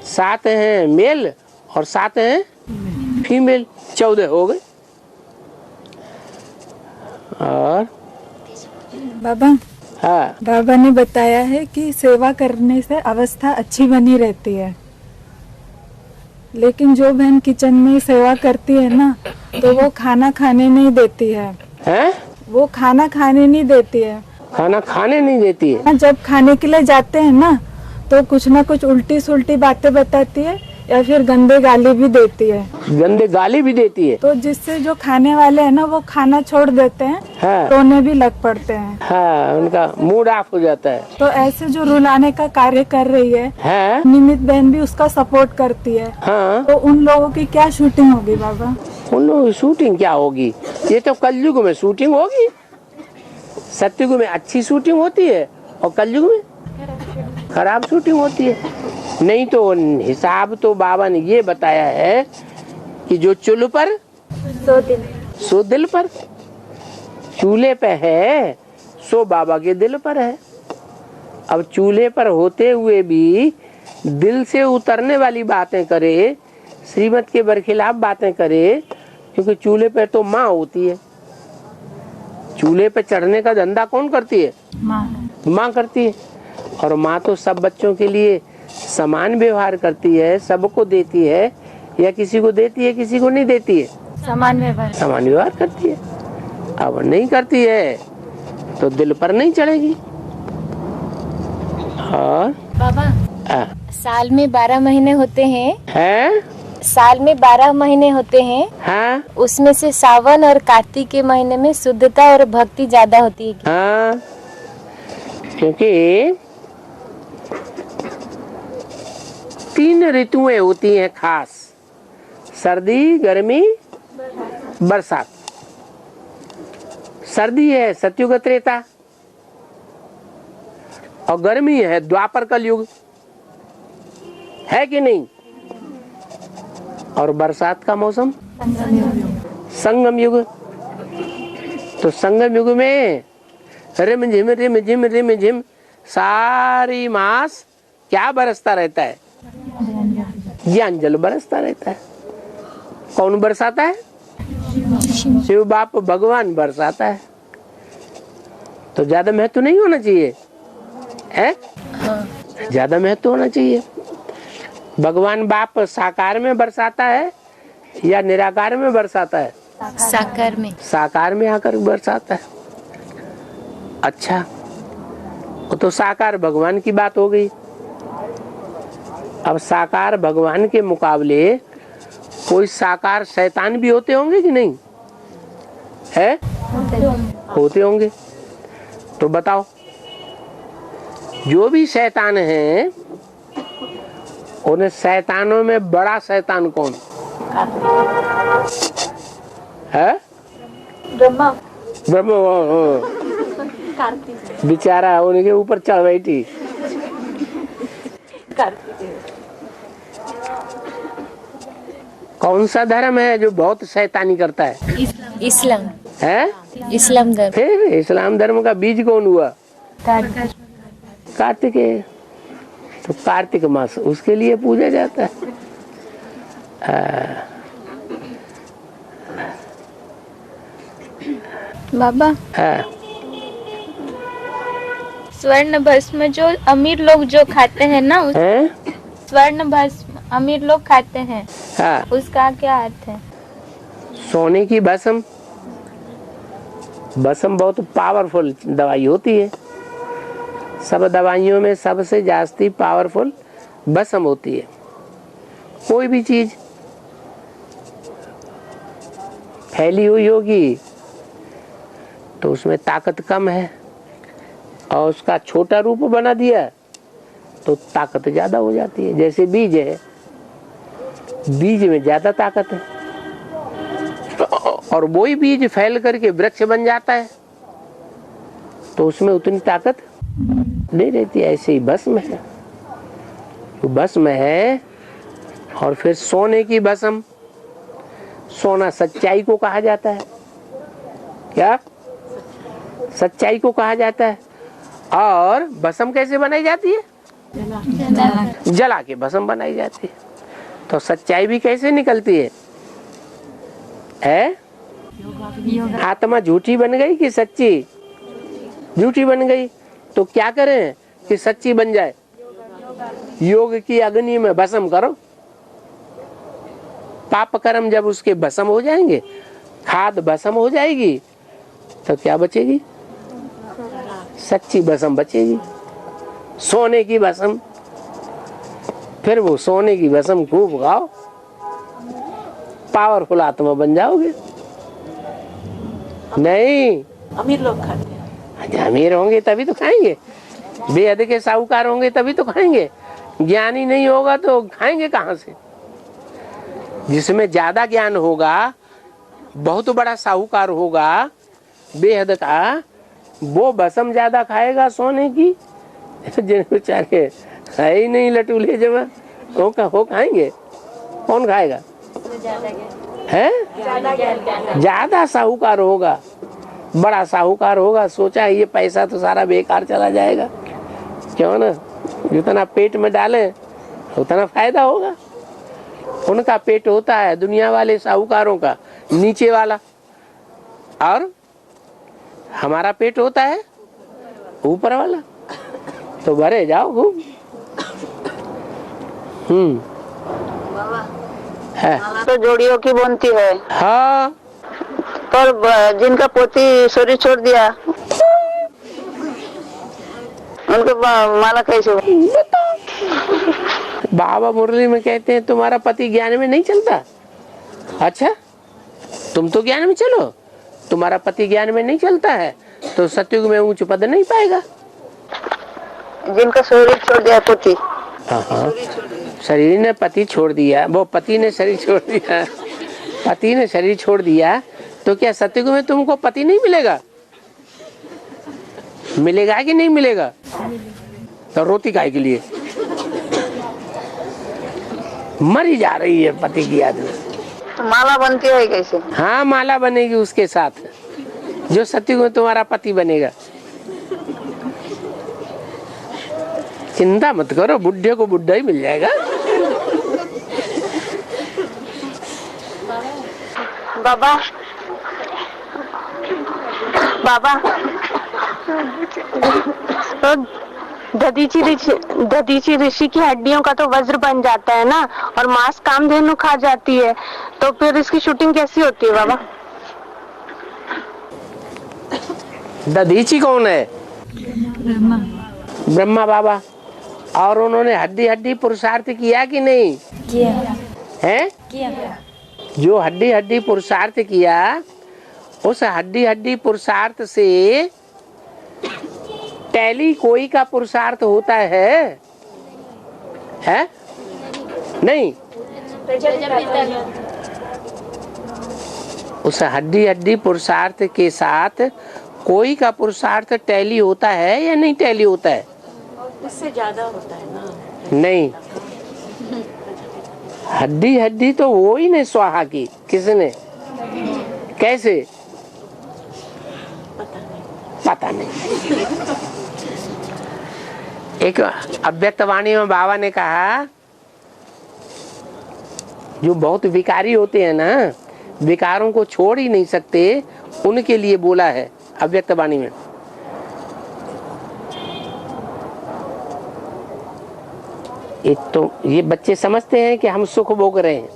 Speaker 2: 7 हैं मेल और 7 हैं फीमेल, 14 हो गए। और
Speaker 1: बाबा,
Speaker 2: हाँ,
Speaker 1: बाबा ने बताया है कि सेवा करने से अवस्था अच्छी बनी रहती है, लेकिन जो बहन किचन में सेवा करती है ना तो वो खाना खाने नहीं देती है? वो खाना खाने नहीं देती है।
Speaker 2: खाना खाने नहीं देती है?
Speaker 1: जब खाने के लिए जाते हैं ना तो कुछ ना कुछ उल्टी सुल्टी बातें बताती है या फिर गंदे गाली भी देती है।
Speaker 2: गंदे गाली भी देती है?
Speaker 1: तो जिससे जो खाने वाले हैं ना वो खाना छोड़ देते हैं, रोने भी लग पड़ते हैं।
Speaker 2: हाँ, उनका मूड ऑफ हो जाता है।
Speaker 1: तो ऐसे जो रुलाने का कार्य कर रही है निमित बहन भी उसका सपोर्ट करती है। तो उन लोगों की क्या शूटिंग होगी बाबा?
Speaker 2: उन लोगों की शूटिंग क्या होगी? ये तो कलयुग में शूटिंग होगी। सतयुग में अच्छी शूटिंग होती है और कलयुग में खराब शूटिंग होती है। नहीं तो हिसाब तो बाबा ने ये बताया है कि जो चूल्हे पर सो दिल पर, चूल्हे पे है सो बाबा के दिल पर है। अब चूल्हे पर होते हुए भी दिल से उतरने वाली बातें करे, श्रीमत के बरखिलाफ बातें करे, क्योंकि चूल्हे पे तो माँ होती है। चूल्हे पे चढ़ने का धंधा कौन करती है? माँ करती है। और माँ तो सब बच्चों के लिए समान व्यवहार करती है, सबको देती है, या किसी को देती है किसी को नहीं देती है? समान व्यवहार करती है। अब नहीं करती है तो दिल पर नहीं चढ़ेगी। और
Speaker 7: बाबा साल में 12 महीने होते हैं,
Speaker 5: साल में 12 महीने होते हैं।
Speaker 2: हाँ,
Speaker 5: उसमें से सावन और कार्तिक के महीने में शुद्धता और भक्ति ज्यादा होती है।
Speaker 2: हाँ, क्योंकि 3 ऋतुएं होती हैं खास, सर्दी, गर्मी, बरसात। सर्दी है सतयुग त्रेता और गर्मी है द्वापर कलयुग, है कि नहीं? और बरसात का मौसम संगम युग। तो संगम युग में रिम झिम रिम झिम रिम झिम सारी मास क्या बरसता रहता है? ज्ञान जल बरसता रहता है। कौन बरसाता है? शिव बाप भगवान बरसाता है। तो ज्यादा महत्व नहीं होना चाहिए, है? ज्यादा महत्व होना चाहिए। भगवान बाप साकार में बरसाता है या निराकार में बरसाता है?
Speaker 7: साकार में।
Speaker 2: साकार में आकर बरसाता है। अच्छा, तो साकार भगवान की बात हो गई। अब साकार भगवान के मुकाबले कोई साकार शैतान भी होते होंगे कि नहीं है? होते होंगे। तो बताओ, जो भी शैतान हैं उन शैतानों में बड़ा शैतान कौन है?
Speaker 4: ब्रह्मा।
Speaker 2: ब्रह्मा। बेचारा उनके ऊपर चढ़ बैठी। कौन सा धर्म है जो बहुत शैतानी करता है?
Speaker 7: इस्लाम
Speaker 2: है।
Speaker 7: इस्लाम धर्म।
Speaker 2: फिर इस्लाम धर्म का बीज कौन हुआ? कार्तिक। तो कार्तिक मास उसके लिए पूजा जाता है।
Speaker 4: बाबा, स्वर्ण भस्म जो अमीर लोग जो खाते हैं ना, स्वर्ण भस्म अमीर लोग खाते हैं, उसका क्या अर्थ है?
Speaker 2: सोने की भस्म। भस्म बहुत पावरफुल दवाई होती है। सब दवाइयों में सबसे जास्ती पावरफुल भस्म होती है। कोई भी चीज फैली हुई होगी तो उसमें ताकत कम है, और उसका छोटा रूप बना दिया तो ताकत ज्यादा हो जाती है। जैसे बीज है, बीज में ज्यादा ताकत है, और वही बीज फैल करके वृक्ष बन जाता है तो उसमें उतनी ताकत नहीं रहती। ऐसे ही भस्म है। तो भस्म है। और फिर सोने की भस्म। सोना सच्चाई को कहा जाता है। क्या? सच्चाई को कहा जाता है। और भस्म कैसे बनाई जाती है? जला के भस्म बनाई जाती है। तो सच्चाई भी कैसे निकलती है? आत्मा झूठी बन गई कि सच्ची? झूठी बन गई। तो क्या करें कि सच्ची बन जाए? योग की अग्नि में भस्म करो। पाप कर्म जब उसके भस्म हो जाएंगे, खाद भस्म हो जाएगी, तो क्या बचेगी? सच्ची भस्म बचेगी, सोने की भस्म। फिर वो सोने की भस्म खूब खाओ, पावरफुल आत्मा बन जाओगे। नहीं,
Speaker 8: अमीर लोग खाते हैं।
Speaker 2: अमीर होंगे तभी तो खाएंगे, बेहद के साहूकार होंगे तभी तो खाएंगे। ज्ञानी नहीं होगा तो खाएंगे कहाँ से? जिसमें ज्यादा ज्ञान होगा, बहुत बड़ा साहूकार होगा बेहद का, वो भस्म ज्यादा खाएगा सोने की। जिन बेचारे है ही नहीं लटूले जब हो खाएंगे, कौन खाएगा? है ज्यादा साहूकार होगा, बड़ा साहूकार होगा, सोचा ये पैसा तो सारा बेकार चला जाएगा, क्यों ना, जितना पेट में डाले उतना फायदा होगा। उनका पेट होता है दुनिया वाले साहूकारों का नीचे वाला, और हमारा पेट होता है ऊपर वाला। तो भरे जाओ खूब। है
Speaker 5: तो जोड़ियों की बनती है।
Speaker 2: हाँ,
Speaker 5: पर जिनका पोती शरीर छोड़ दिया उनको माला कैसे?
Speaker 2: बाबा मुरली में कहते हैं तुम्हारा पति ज्ञान में नहीं चलता। अच्छा, तुम तो ज्ञान में चलो, तुम्हारा पति ज्ञान में नहीं चलता है तो सतयुग में ऊंच पद नहीं पाएगा।
Speaker 5: जिनका शरीर छोड़ दिया पति।
Speaker 2: हाँ, शरीर ने पति छोड़ दिया, वो पति ने शरीर छोड़ दिया, पति ने शरीर छोड़ दिया, तो क्या सतयुग में तुमको पति नहीं मिलेगा? मिलेगा कि नहीं मिलेगा? तो रोती काहे के लिए? मरी जा रही है पति की याद में।
Speaker 5: तो माला बनती है कैसे?
Speaker 2: हाँ, माला बनेगी उसके साथ, जो सतयुग में तुम्हारा पति बनेगा। चिंता मत करो, बुढ़े को बुढ़ा ही मिल जाएगा।
Speaker 6: बाबा, बाबा, तो दधीची ऋषि की हड्डियों का तो वज्र बन जाता है ना, और मांस कामधेनु खा जाती है, तो फिर इसकी शूटिंग कैसी होती है बाबा?
Speaker 2: दधीची कौन है?
Speaker 1: ब्रह्मा।
Speaker 2: ब्रह्मा बाबा। और उन्होंने हड्डी हड्डी पुरुषार्थ किया कि नहीं
Speaker 4: किया
Speaker 2: है?
Speaker 4: किया।
Speaker 2: जो हड्डी हड्डी पुरुषार्थ किया, उस हड्डी हड्डी पुरुषार्थ से टैली कोई का पुरुषार्थ होता है? नहीं। उस हड्डी हड्डी पुरुषार्थ के साथ कोई का पुरुषार्थ टैली होता है या नहीं टैली होता है?
Speaker 8: उससे ज्यादा होता है ना।
Speaker 2: नहीं, हड्डी हड्डी तो वो ही ने स्वाहा की। किसने? कैसे? पता नहीं। एक अव्यक्त वाणी में बाबा ने कहा, जो बहुत विकारी होते हैं ना, विकारों को छोड़ ही नहीं सकते, उनके लिए बोला है अव्यक्त वाणी में। एक तो ये बच्चे समझते हैं कि हम सुख भोग रहे हैं।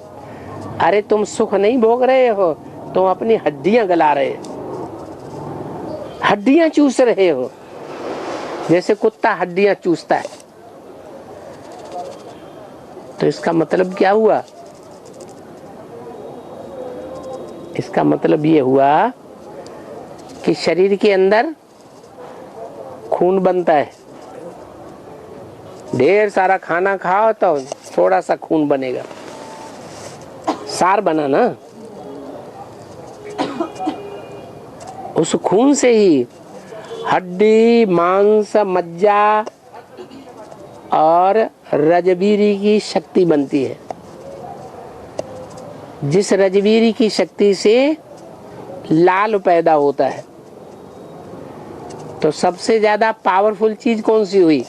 Speaker 2: अरे तुम सुख नहीं भोग रहे हो, तुम अपनी हड्डियां गला रहे हो, हड्डियां चूस रहे हो, जैसे कुत्ता हड्डियां चूसता है। तो इसका मतलब क्या हुआ? इसका मतलब ये हुआ कि शरीर के अंदर खून बनता है, ढेर सारा खाना खाओ तो थोड़ा सा खून बनेगा, सार बना ना। उस खून से ही हड्डी, मांस, मज्जा और रजबीरी की शक्ति बनती है। जिस रजबीरी की शक्ति से लाल पैदा होता है। तो सबसे ज्यादा पावरफुल चीज कौन सी हुई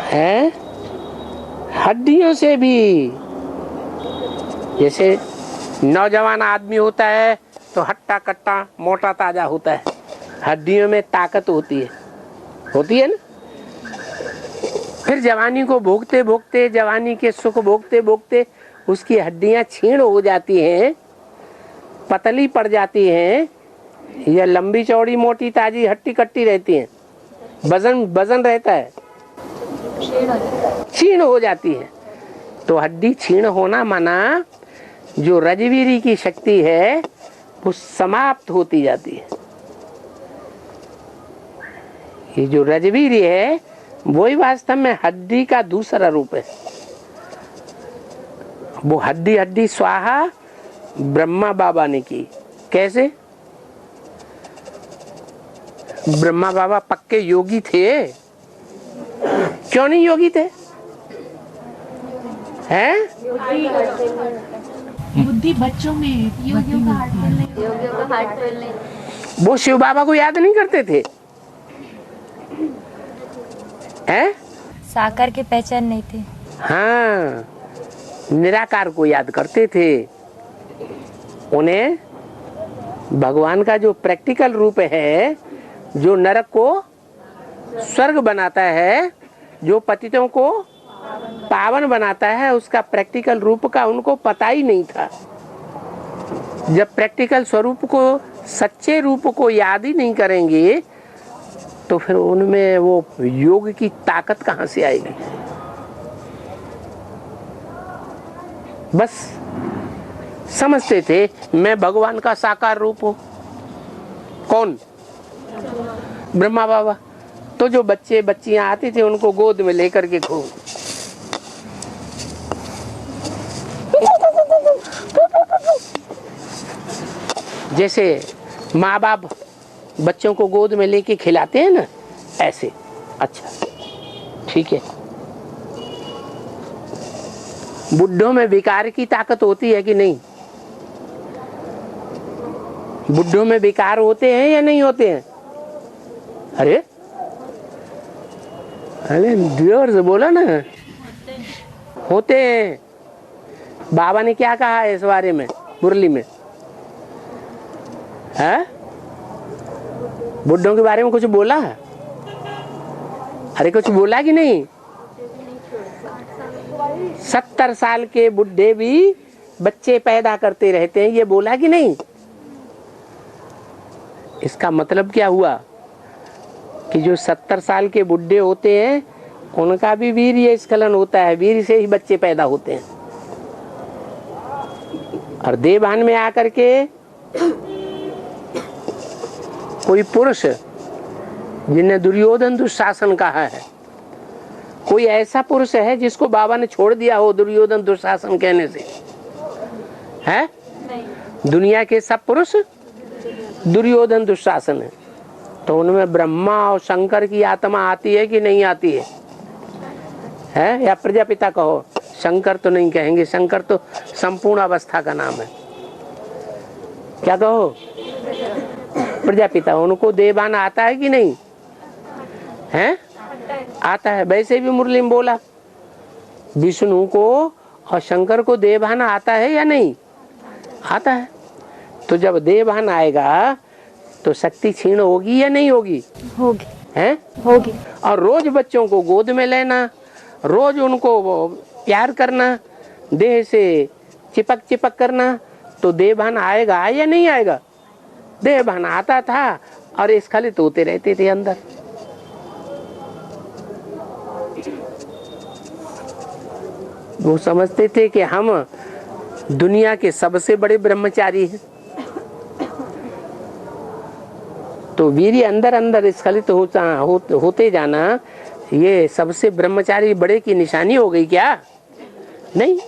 Speaker 2: है? हड्डियों से भी। जैसे नौजवान आदमी होता है तो हट्टा कट्टा मोटा ताजा होता है, हड्डियों में ताकत होती है ना। फिर जवानी को भोगते भोगते, जवानी के सुख भोगते भोगते उसकी हड्डियां छीण हो जाती हैं, पतली पड़ जाती हैं, या लंबी चौड़ी मोटी ताजी हट्टी कट्टी रहती हैं, वजन रहता है, छीण हो जाती है। तो हड्डी छीण होना माना जो रजवीरी की शक्ति है वो समाप्त होती जाती है। ये जो रजवीरी है वही वास्तव में हड्डी का दूसरा रूप है। वो हड्डी हड्डी स्वाहा ब्रह्मा बाबा ने की। कैसे? ब्रह्मा बाबा पक्के योगी थे। क्यों नहीं योगी थे? हैं?
Speaker 8: बुद्धि बच्चों में,
Speaker 2: वो शिव बाबा को याद नहीं करते थे? हैं?
Speaker 4: साकार की पहचान नहीं थी।
Speaker 2: हाँ, निराकार को याद करते थे। उन्हें भगवान का जो प्रैक्टिकल रूप है, जो नरक को स्वर्ग बनाता है, जो पतितों को पावन बनाता है, उसका प्रैक्टिकल रूप का उनको पता ही नहीं था। जब प्रैक्टिकल स्वरूप को, सच्चे रूप को याद ही नहीं करेंगे तो फिर उनमें वो योग की ताकत कहां से आएगी? बस समझते थे मैं भगवान का साकार रूप हूं। कौन? ब्रह्मा बाबा। तो जो बच्चे बच्चियां आते थे उनको गोद में लेकर के खूब जैसे माँ बाप बच्चों को गोद में लेके खिलाते हैं ना, ऐसे। अच्छा ठीक है। बुड्ढों में विकार की ताकत होती है कि नहीं? बुड्ढों में विकार होते हैं या नहीं होते हैं? अरे जोर से बोला ना। होते हैं। बाबा ने क्या कहा है इस बारे में मुरली में? है बुड्ढों के बारे में कुछ बोला? अरे कुछ बोला कि नहीं? 70 साल के बुढ़े भी बच्चे पैदा करते रहते हैं, ये बोला कि नहीं? इसका मतलब क्या हुआ कि जो 70 साल के बुढ़े होते हैं उनका भी वीर्य स्खलन होता है, वीर्य से ही बच्चे पैदा होते हैं। और देवभान में आकर के कोई पुरुष जिन्हें दुर्योधन दुशासन कहा है, कोई ऐसा पुरुष है जिसको बाबा ने छोड़ दिया हो दुर्योधन दुशासन कहने से? है? दुनिया के सब पुरुष दुर्योधन दुशासन है। तो उनमें ब्रह्मा और शंकर की आत्मा आती है कि नहीं आती है? है या प्रजापिता कहो? शंकर तो नहीं कहेंगे, शंकर तो संपूर्ण अवस्था का नाम है। क्या कहो? प्रजापिता। उनको देवभान आता है कि नहीं? है? आता है। वैसे भी मुरली में बोला विष्णु को और शंकर को देवभान आता है या नहीं? आता है। तो जब देवभान आएगा तो शक्ति क्षीण होगी या नहीं होगी?
Speaker 3: होगी।
Speaker 2: है?
Speaker 3: होगी।
Speaker 2: और रोज बच्चों को गोद में लेना, रोज उनको प्यार करना, देह से चिपक चिपक करना, तो देवभान आएगा या नहीं आएगा? देवभान आता था और स्खलित होते रहते थे अंदर। वो समझते थे कि हम दुनिया के सबसे बड़े ब्रह्मचारी हैं। तो वीर्य अंदर अंदर स्खलित होते जाना, ये सबसे ब्रह्मचारी बड़े की निशानी हो गई क्या? नहीं,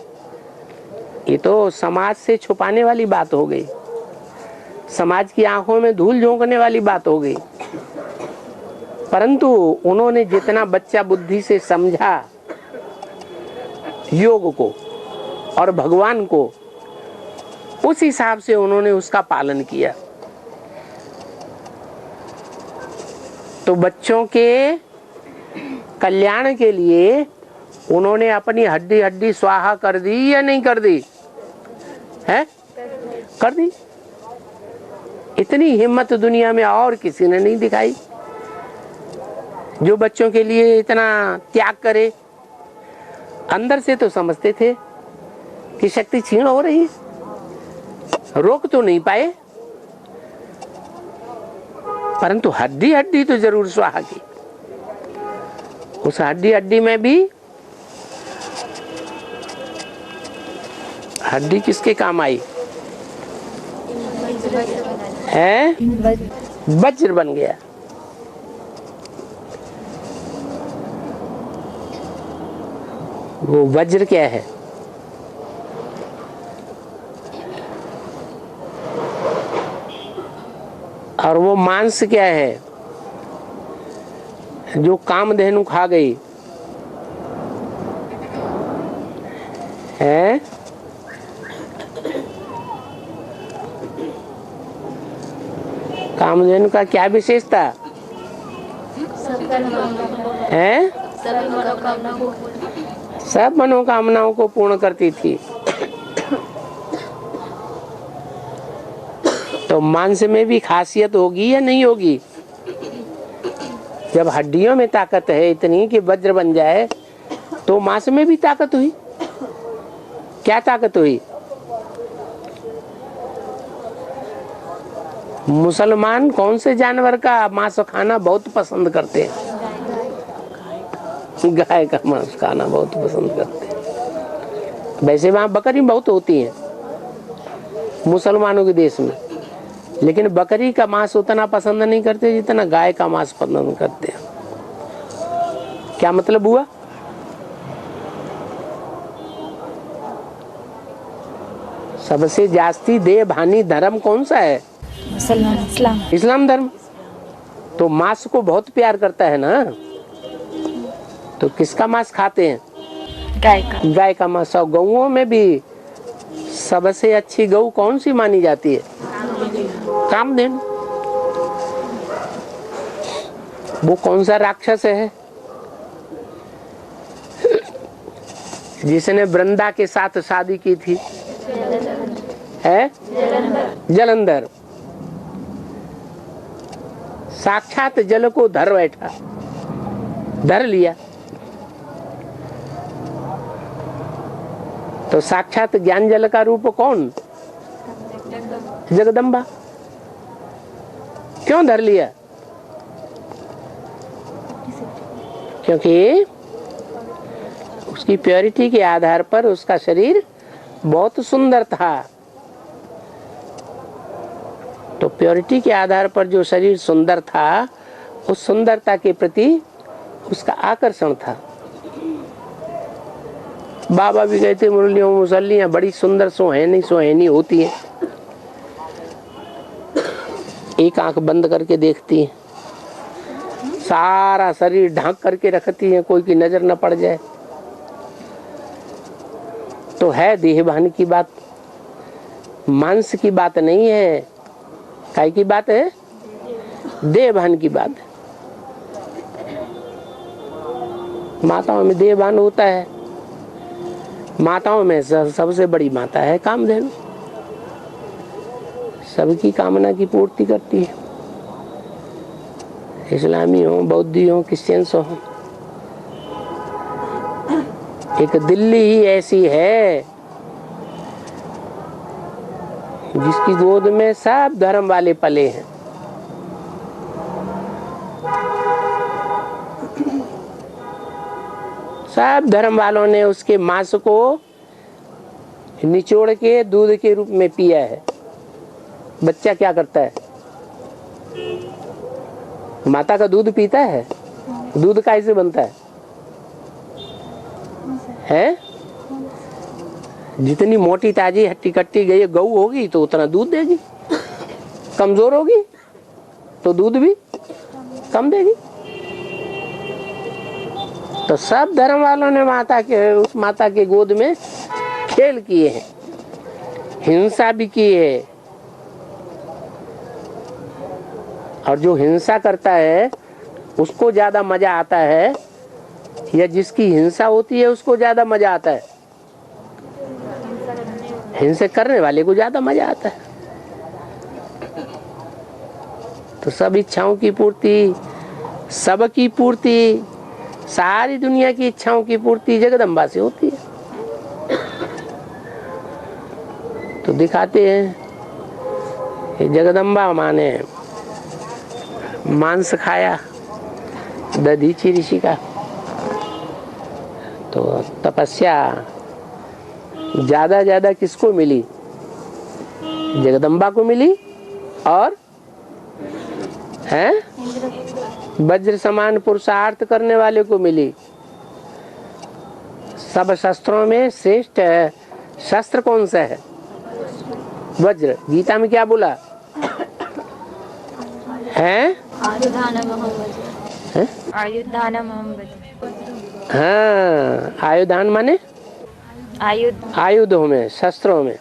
Speaker 2: ये तो समाज से छुपाने वाली बात हो गई, समाज की आंखों में धूल झोंकने वाली बात हो गई। परंतु उन्होंने जितना बच्चा बुद्धि से समझा योग को और भगवान को, उस हिसाब से उन्होंने उसका पालन किया। तो बच्चों के कल्याण के लिए उन्होंने अपनी हड्डी हड्डी स्वाहा कर दी या नहीं कर दी? है? कर दी। इतनी हिम्मत दुनिया में और किसी ने नहीं दिखाई जो बच्चों के लिए इतना त्याग करे। अंदर से तो समझते थे कि शक्ति क्षीण हो रही है, रोक तो नहीं पाए, परंतु हड्डी हड्डी तो जरूर स्वाहा की। उस हड्डी हड्डी में भी हड्डी किसके काम आई? है? वज्र बन गया। वो वज्र क्या है? और वो मांस क्या है जो कामधेनु खा गई? है? कामधेनु का क्या विशेषता है? सब मनोकामनाओं को पूर्ण करती थी। तो मांस में भी खासियत होगी या नहीं होगी? जब हड्डियों में ताकत है इतनी कि वज्र बन जाए, तो मांस में भी ताकत हुई। क्या ताकत हुई? मुसलमान कौन से जानवर का मांस खाना बहुत पसंद करते हैं? गाय का मांस खाना बहुत पसंद करते हैं। वैसे वहां बकरी बहुत होती है मुसलमानों के देश में, लेकिन बकरी का मांस उतना पसंद नहीं करते जितना गाय का मांस पसंद करते हैं। क्या मतलब हुआ? सबसे जास्ती देवभानी धर्म कौन सा है?
Speaker 7: मुसलमान, इस्लाम।
Speaker 2: इस्लाम धर्म। तो मांस को बहुत प्यार करता है ना। तो किसका मांस खाते हैं?
Speaker 7: गाय का।
Speaker 2: गाय का मांस। और गौओं में भी सबसे अच्छी गौ कौन सी मानी जाती है? कामधेनु। वो कौन सा राक्षस है जिसने वृंदा के साथ शादी की थी? है? जलंधर। साक्षात जल को धर बैठा, धर लिया। तो साक्षात ज्ञान जल का रूप कौन? जगदम्बा। क्यों धर लिया? क्योंकि उसकी प्योरिटी के आधार पर उसका शरीर बहुत सुंदर था। तो प्योरिटी के आधार पर जो शरीर सुंदर था, उस सुंदरता के प्रति उसका आकर्षण था। बाबा भी कहते मुरलियों मुसल्लियां बड़ी सुंदर सुहानी होती है। एक आंख बंद करके देखती है, सारा शरीर ढांक करके रखती है, कोई की नजर न पड़ जाए। तो है देहभान की बात, मांस की बात नहीं है। काय की बात है? देहभान की बात है। माताओं में देहभान होता है। माताओं में सबसे बड़ी माता है कामधेनु, सबकी कामना की पूर्ति करती है। इस्लामी हो, बौद्धि हो, क्रिश्चियंस हो। एक दिल्ली ही ऐसी है जिसकी गोद में सब धर्म वाले पले हैं। सब धर्म वालों ने उसके मांस को निचोड़ के दूध के रूप में पिया है। बच्चा क्या करता है? माता का दूध पीता है। दूध कैसे बनता है? हैं? जितनी मोटी ताजी हट्टी कट्टी गई गऊ होगी तो उतना दूध देगी। कमजोर होगी तो दूध भी कम देगी। तो सब धर्म वालों ने उस माता के गोद में खेल किए हैं, हिंसा भी की है। और जो हिंसा करता है उसको ज्यादा मजा आता है, या जिसकी हिंसा होती है उसको ज्यादा मजा आता है? हिंसा करने वाले को ज्यादा मजा आता है। तो सब इच्छाओं की पूर्ति, सबकी पूर्ति, सारी दुनिया की इच्छाओं की पूर्ति जगदम्बा से होती है। तो दिखाते हैं कि जगदम्बा माँ ने मांस खाया दधीची ऋषि का, तो तपस्या ज्यादा किसको मिली? जगदम्बा को मिली। और हैं वज्र समान पुरुषार्थ करने वाले को मिली। सब शस्त्रों में श्रेष्ठ शस्त्र कौन सा है? वज्र। गीता में क्या बोला है? हाँ, आयुधान माने आयुधों में, शस्त्रों में।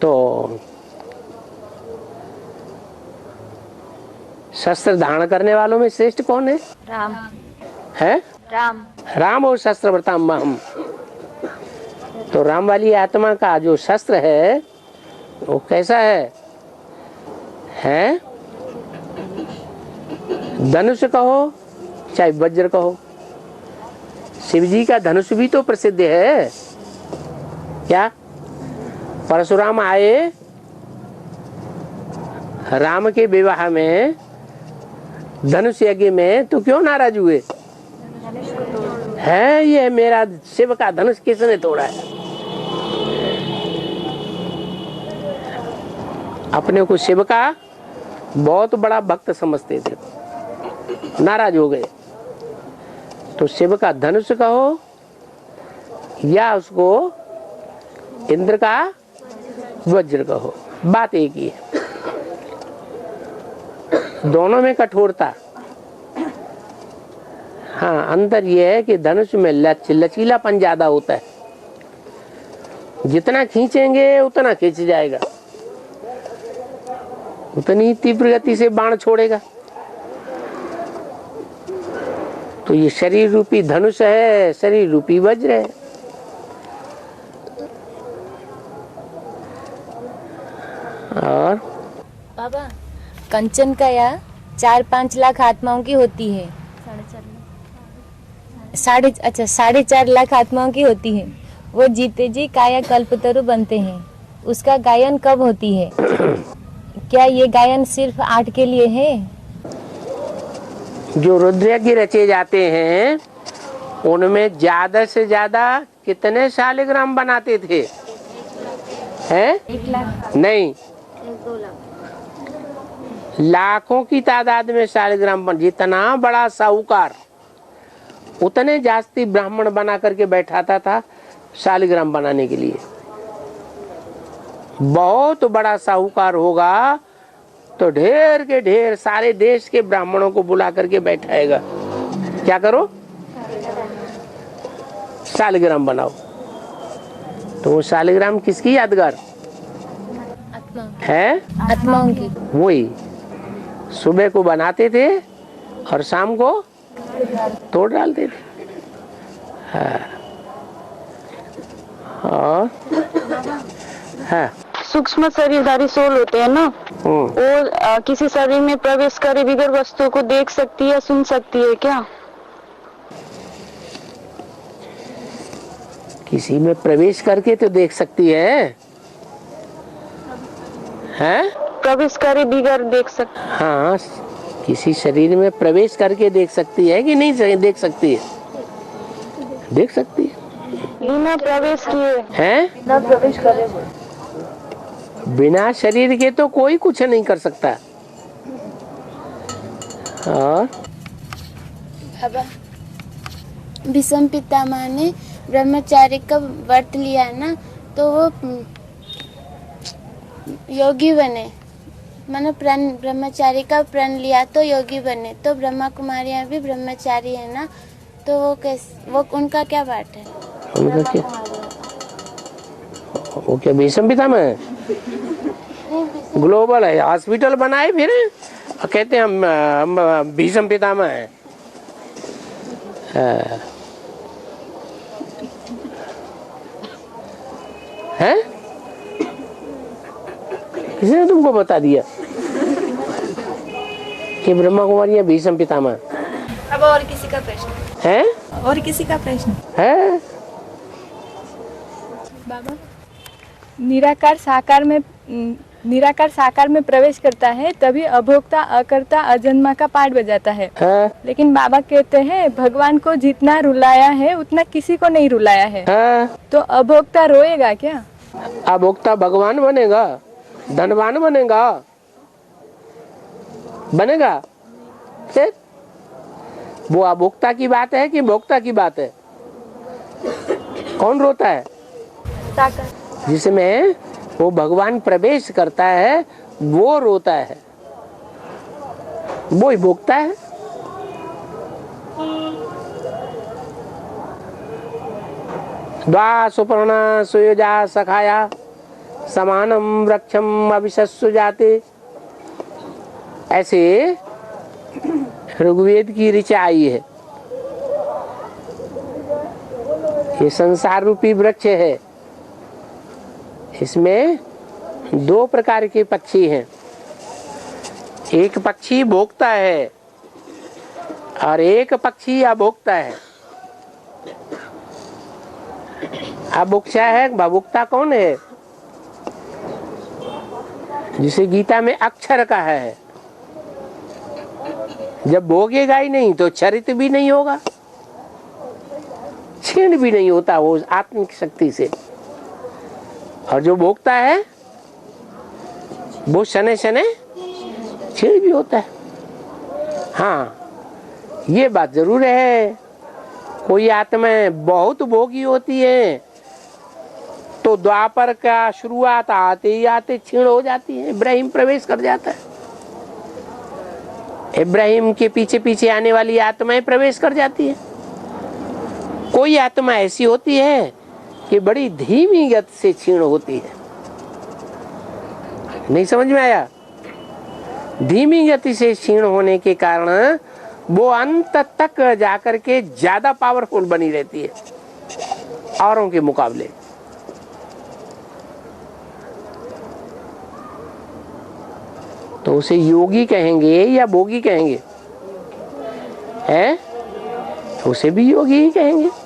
Speaker 2: तो शस्त्र धारण करने वालों में श्रेष्ठ कौन है?
Speaker 4: राम
Speaker 2: है। राम और शस्त्र व्रताम हम। तो राम वाली आत्मा का जो शस्त्र है वो कैसा है? धनुष कहो चाहे वज्र कहो। शिव जी का धनुष भी तो प्रसिद्ध है। क्या? परशुराम आए राम के विवाह में, धनुष यज्ञ में, तो क्यों नाराज हुए? है ये मेरा शिव का धनुष किसने तोड़ा है? अपने को शिव का बहुत बड़ा भक्त समझते थे, नाराज हो गए। तो शिव का धनुष कहो या उसको इंद्र का वज्र कहो, बात एक ही है। दोनों में कठोरता। हाँ, अंतर यह है कि धनुष में लचीलापन ज्यादा होता है। जितना खींचेंगे उतना खींच जाएगा, उतनी तीव्र गति से बाण छोड़ेगा। तो ये शरीर रूपी धनुष है, शरीर रूपी वज्र है।
Speaker 7: और बाबा कंचन का या 4-5 लाख आत्माओं की होती है। 4.5 लाख आत्माओं की होती है। वो जीते जी काया कल्पतरु बनते हैं। उसका गायन कब होती है? क्या ये गायन सिर्फ 8 के लिए है?
Speaker 2: जो रुद्रयज्ञ रचे जाते हैं उनमें ज्यादा से ज्यादा कितने शालिग्राम बनाते थे? हैं?
Speaker 4: 1 लाख
Speaker 2: नहीं,
Speaker 4: 2 लाख
Speaker 2: लाखों की तादाद में शालिग्राम बन। जितना बड़ा साहूकार उतने जास्ती ब्राह्मण बना करके बैठाता था शालिग्राम बनाने के लिए। बहुत बड़ा साहूकार होगा तो ढेर के ढेर सारे देश के ब्राह्मणों को बुला करके बैठाएगा, क्या करो? शालिग्राम बनाओ। तो वो शालिग्राम किसकी यादगार है?
Speaker 7: आत्माओं की।
Speaker 2: वही सुबह को बनाते थे और शाम को तोड़ डालते थे। हाँ। हाँ।
Speaker 6: सूक्ष्म शरीरधारी सोल होते हैं ना, वो किसी शरीर में प्रवेश करे बिगर वस्तुओं को देख सकती है, सुन सकती है क्या?
Speaker 2: किसी में प्रवेश करके तो देख सकती है, हैं?
Speaker 6: प्रवेश करे बिगर देख सकती।
Speaker 2: हाँ, किसी शरीर में प्रवेश करके देख सकती है कि नहीं देख सकती है? देख सकती है।
Speaker 6: बिना प्रवेश किए
Speaker 2: हैं?
Speaker 6: बिना प्रवेश करे।
Speaker 2: बिना शरीर के तो कोई कुछ नहीं कर सकता। और
Speaker 9: बाबा, भीष्म पितामह ने ब्रह्मचारी का व्रत लिया है ना, तो वो योगी बने। मैंने प्रण ब्रह्मचारी का प्रण लिया तो योगी बने। तो ब्रह्मा कुमारियां भी ब्रह्मचारी है ना, तो वो उनका क्या बात है?
Speaker 2: उनका क्या? वो क्या भीष्म पितामह है? ग्लोबल है, हॉस्पिटल बनाए फिर कहते हैं हम भीष्म पितामह है। हैं? किसने तुमको बता दिया कि ब्रह्मा कुमारी भीष्म पितामह?
Speaker 4: अब और किसी का प्रश्न
Speaker 2: है?
Speaker 4: और किसी का प्रश्न
Speaker 2: है?
Speaker 1: बाबा, निराकार साकार में प्रवेश करता है तभी अभोक्ता अकर्ता अजन्मा का पाठ बजाता है। लेकिन बाबा कहते हैं भगवान को जितना रुलाया है उतना किसी को नहीं रुलाया है। तो अभोक्ता रोएगा क्या?
Speaker 2: अभोक्ता भगवान बनेगा, धनवान बनेगा फिर? वो अभोक्ता की बात है कि भोक्ता की बात है? कौन रोता है? जिसमें वो भगवान प्रवेश करता है वो रोता है, वो ही भोगता है। द्वा सुपर्णा सुयोजा सखाया समानम वृक्षम अभिशस्सु जाते। ऐसे ऋग्वेद की ऋचा आई है। ये संसार रूपी वृक्ष है, इसमें 2 प्रकार के पक्षी हैं। एक पक्षी भोगता है और एक पक्षी अभोक्ता है। भोक्ता कौन है? जिसे गीता में अक्षर कहा है। जब भोगेगा ही नहीं तो चरित भी नहीं होगा, क्षीण भी नहीं होता वो आत्मिक शक्ति से। और जो भोगता है वो शने शने क्षीण भी होता है। हाँ, ये बात जरूर है। कोई आत्माएं बहुत भोगी होती है तो द्वापर का शुरुआत आते ही आते क्षीण हो जाती है। इब्राहिम प्रवेश कर जाता है, इब्राहिम के पीछे पीछे आने वाली आत्माएं प्रवेश कर जाती है। कोई आत्मा ऐसी होती है कि बड़ी धीमी गति से क्षीण होती है। नहीं समझ में आया? धीमी गति से क्षीण होने के कारण वो अंत तक जाकर के ज्यादा पावरफुल बनी रहती है औरों के मुकाबले। तो उसे योगी कहेंगे या भोगी कहेंगे? हैं? उसे भी योगी ही कहेंगे।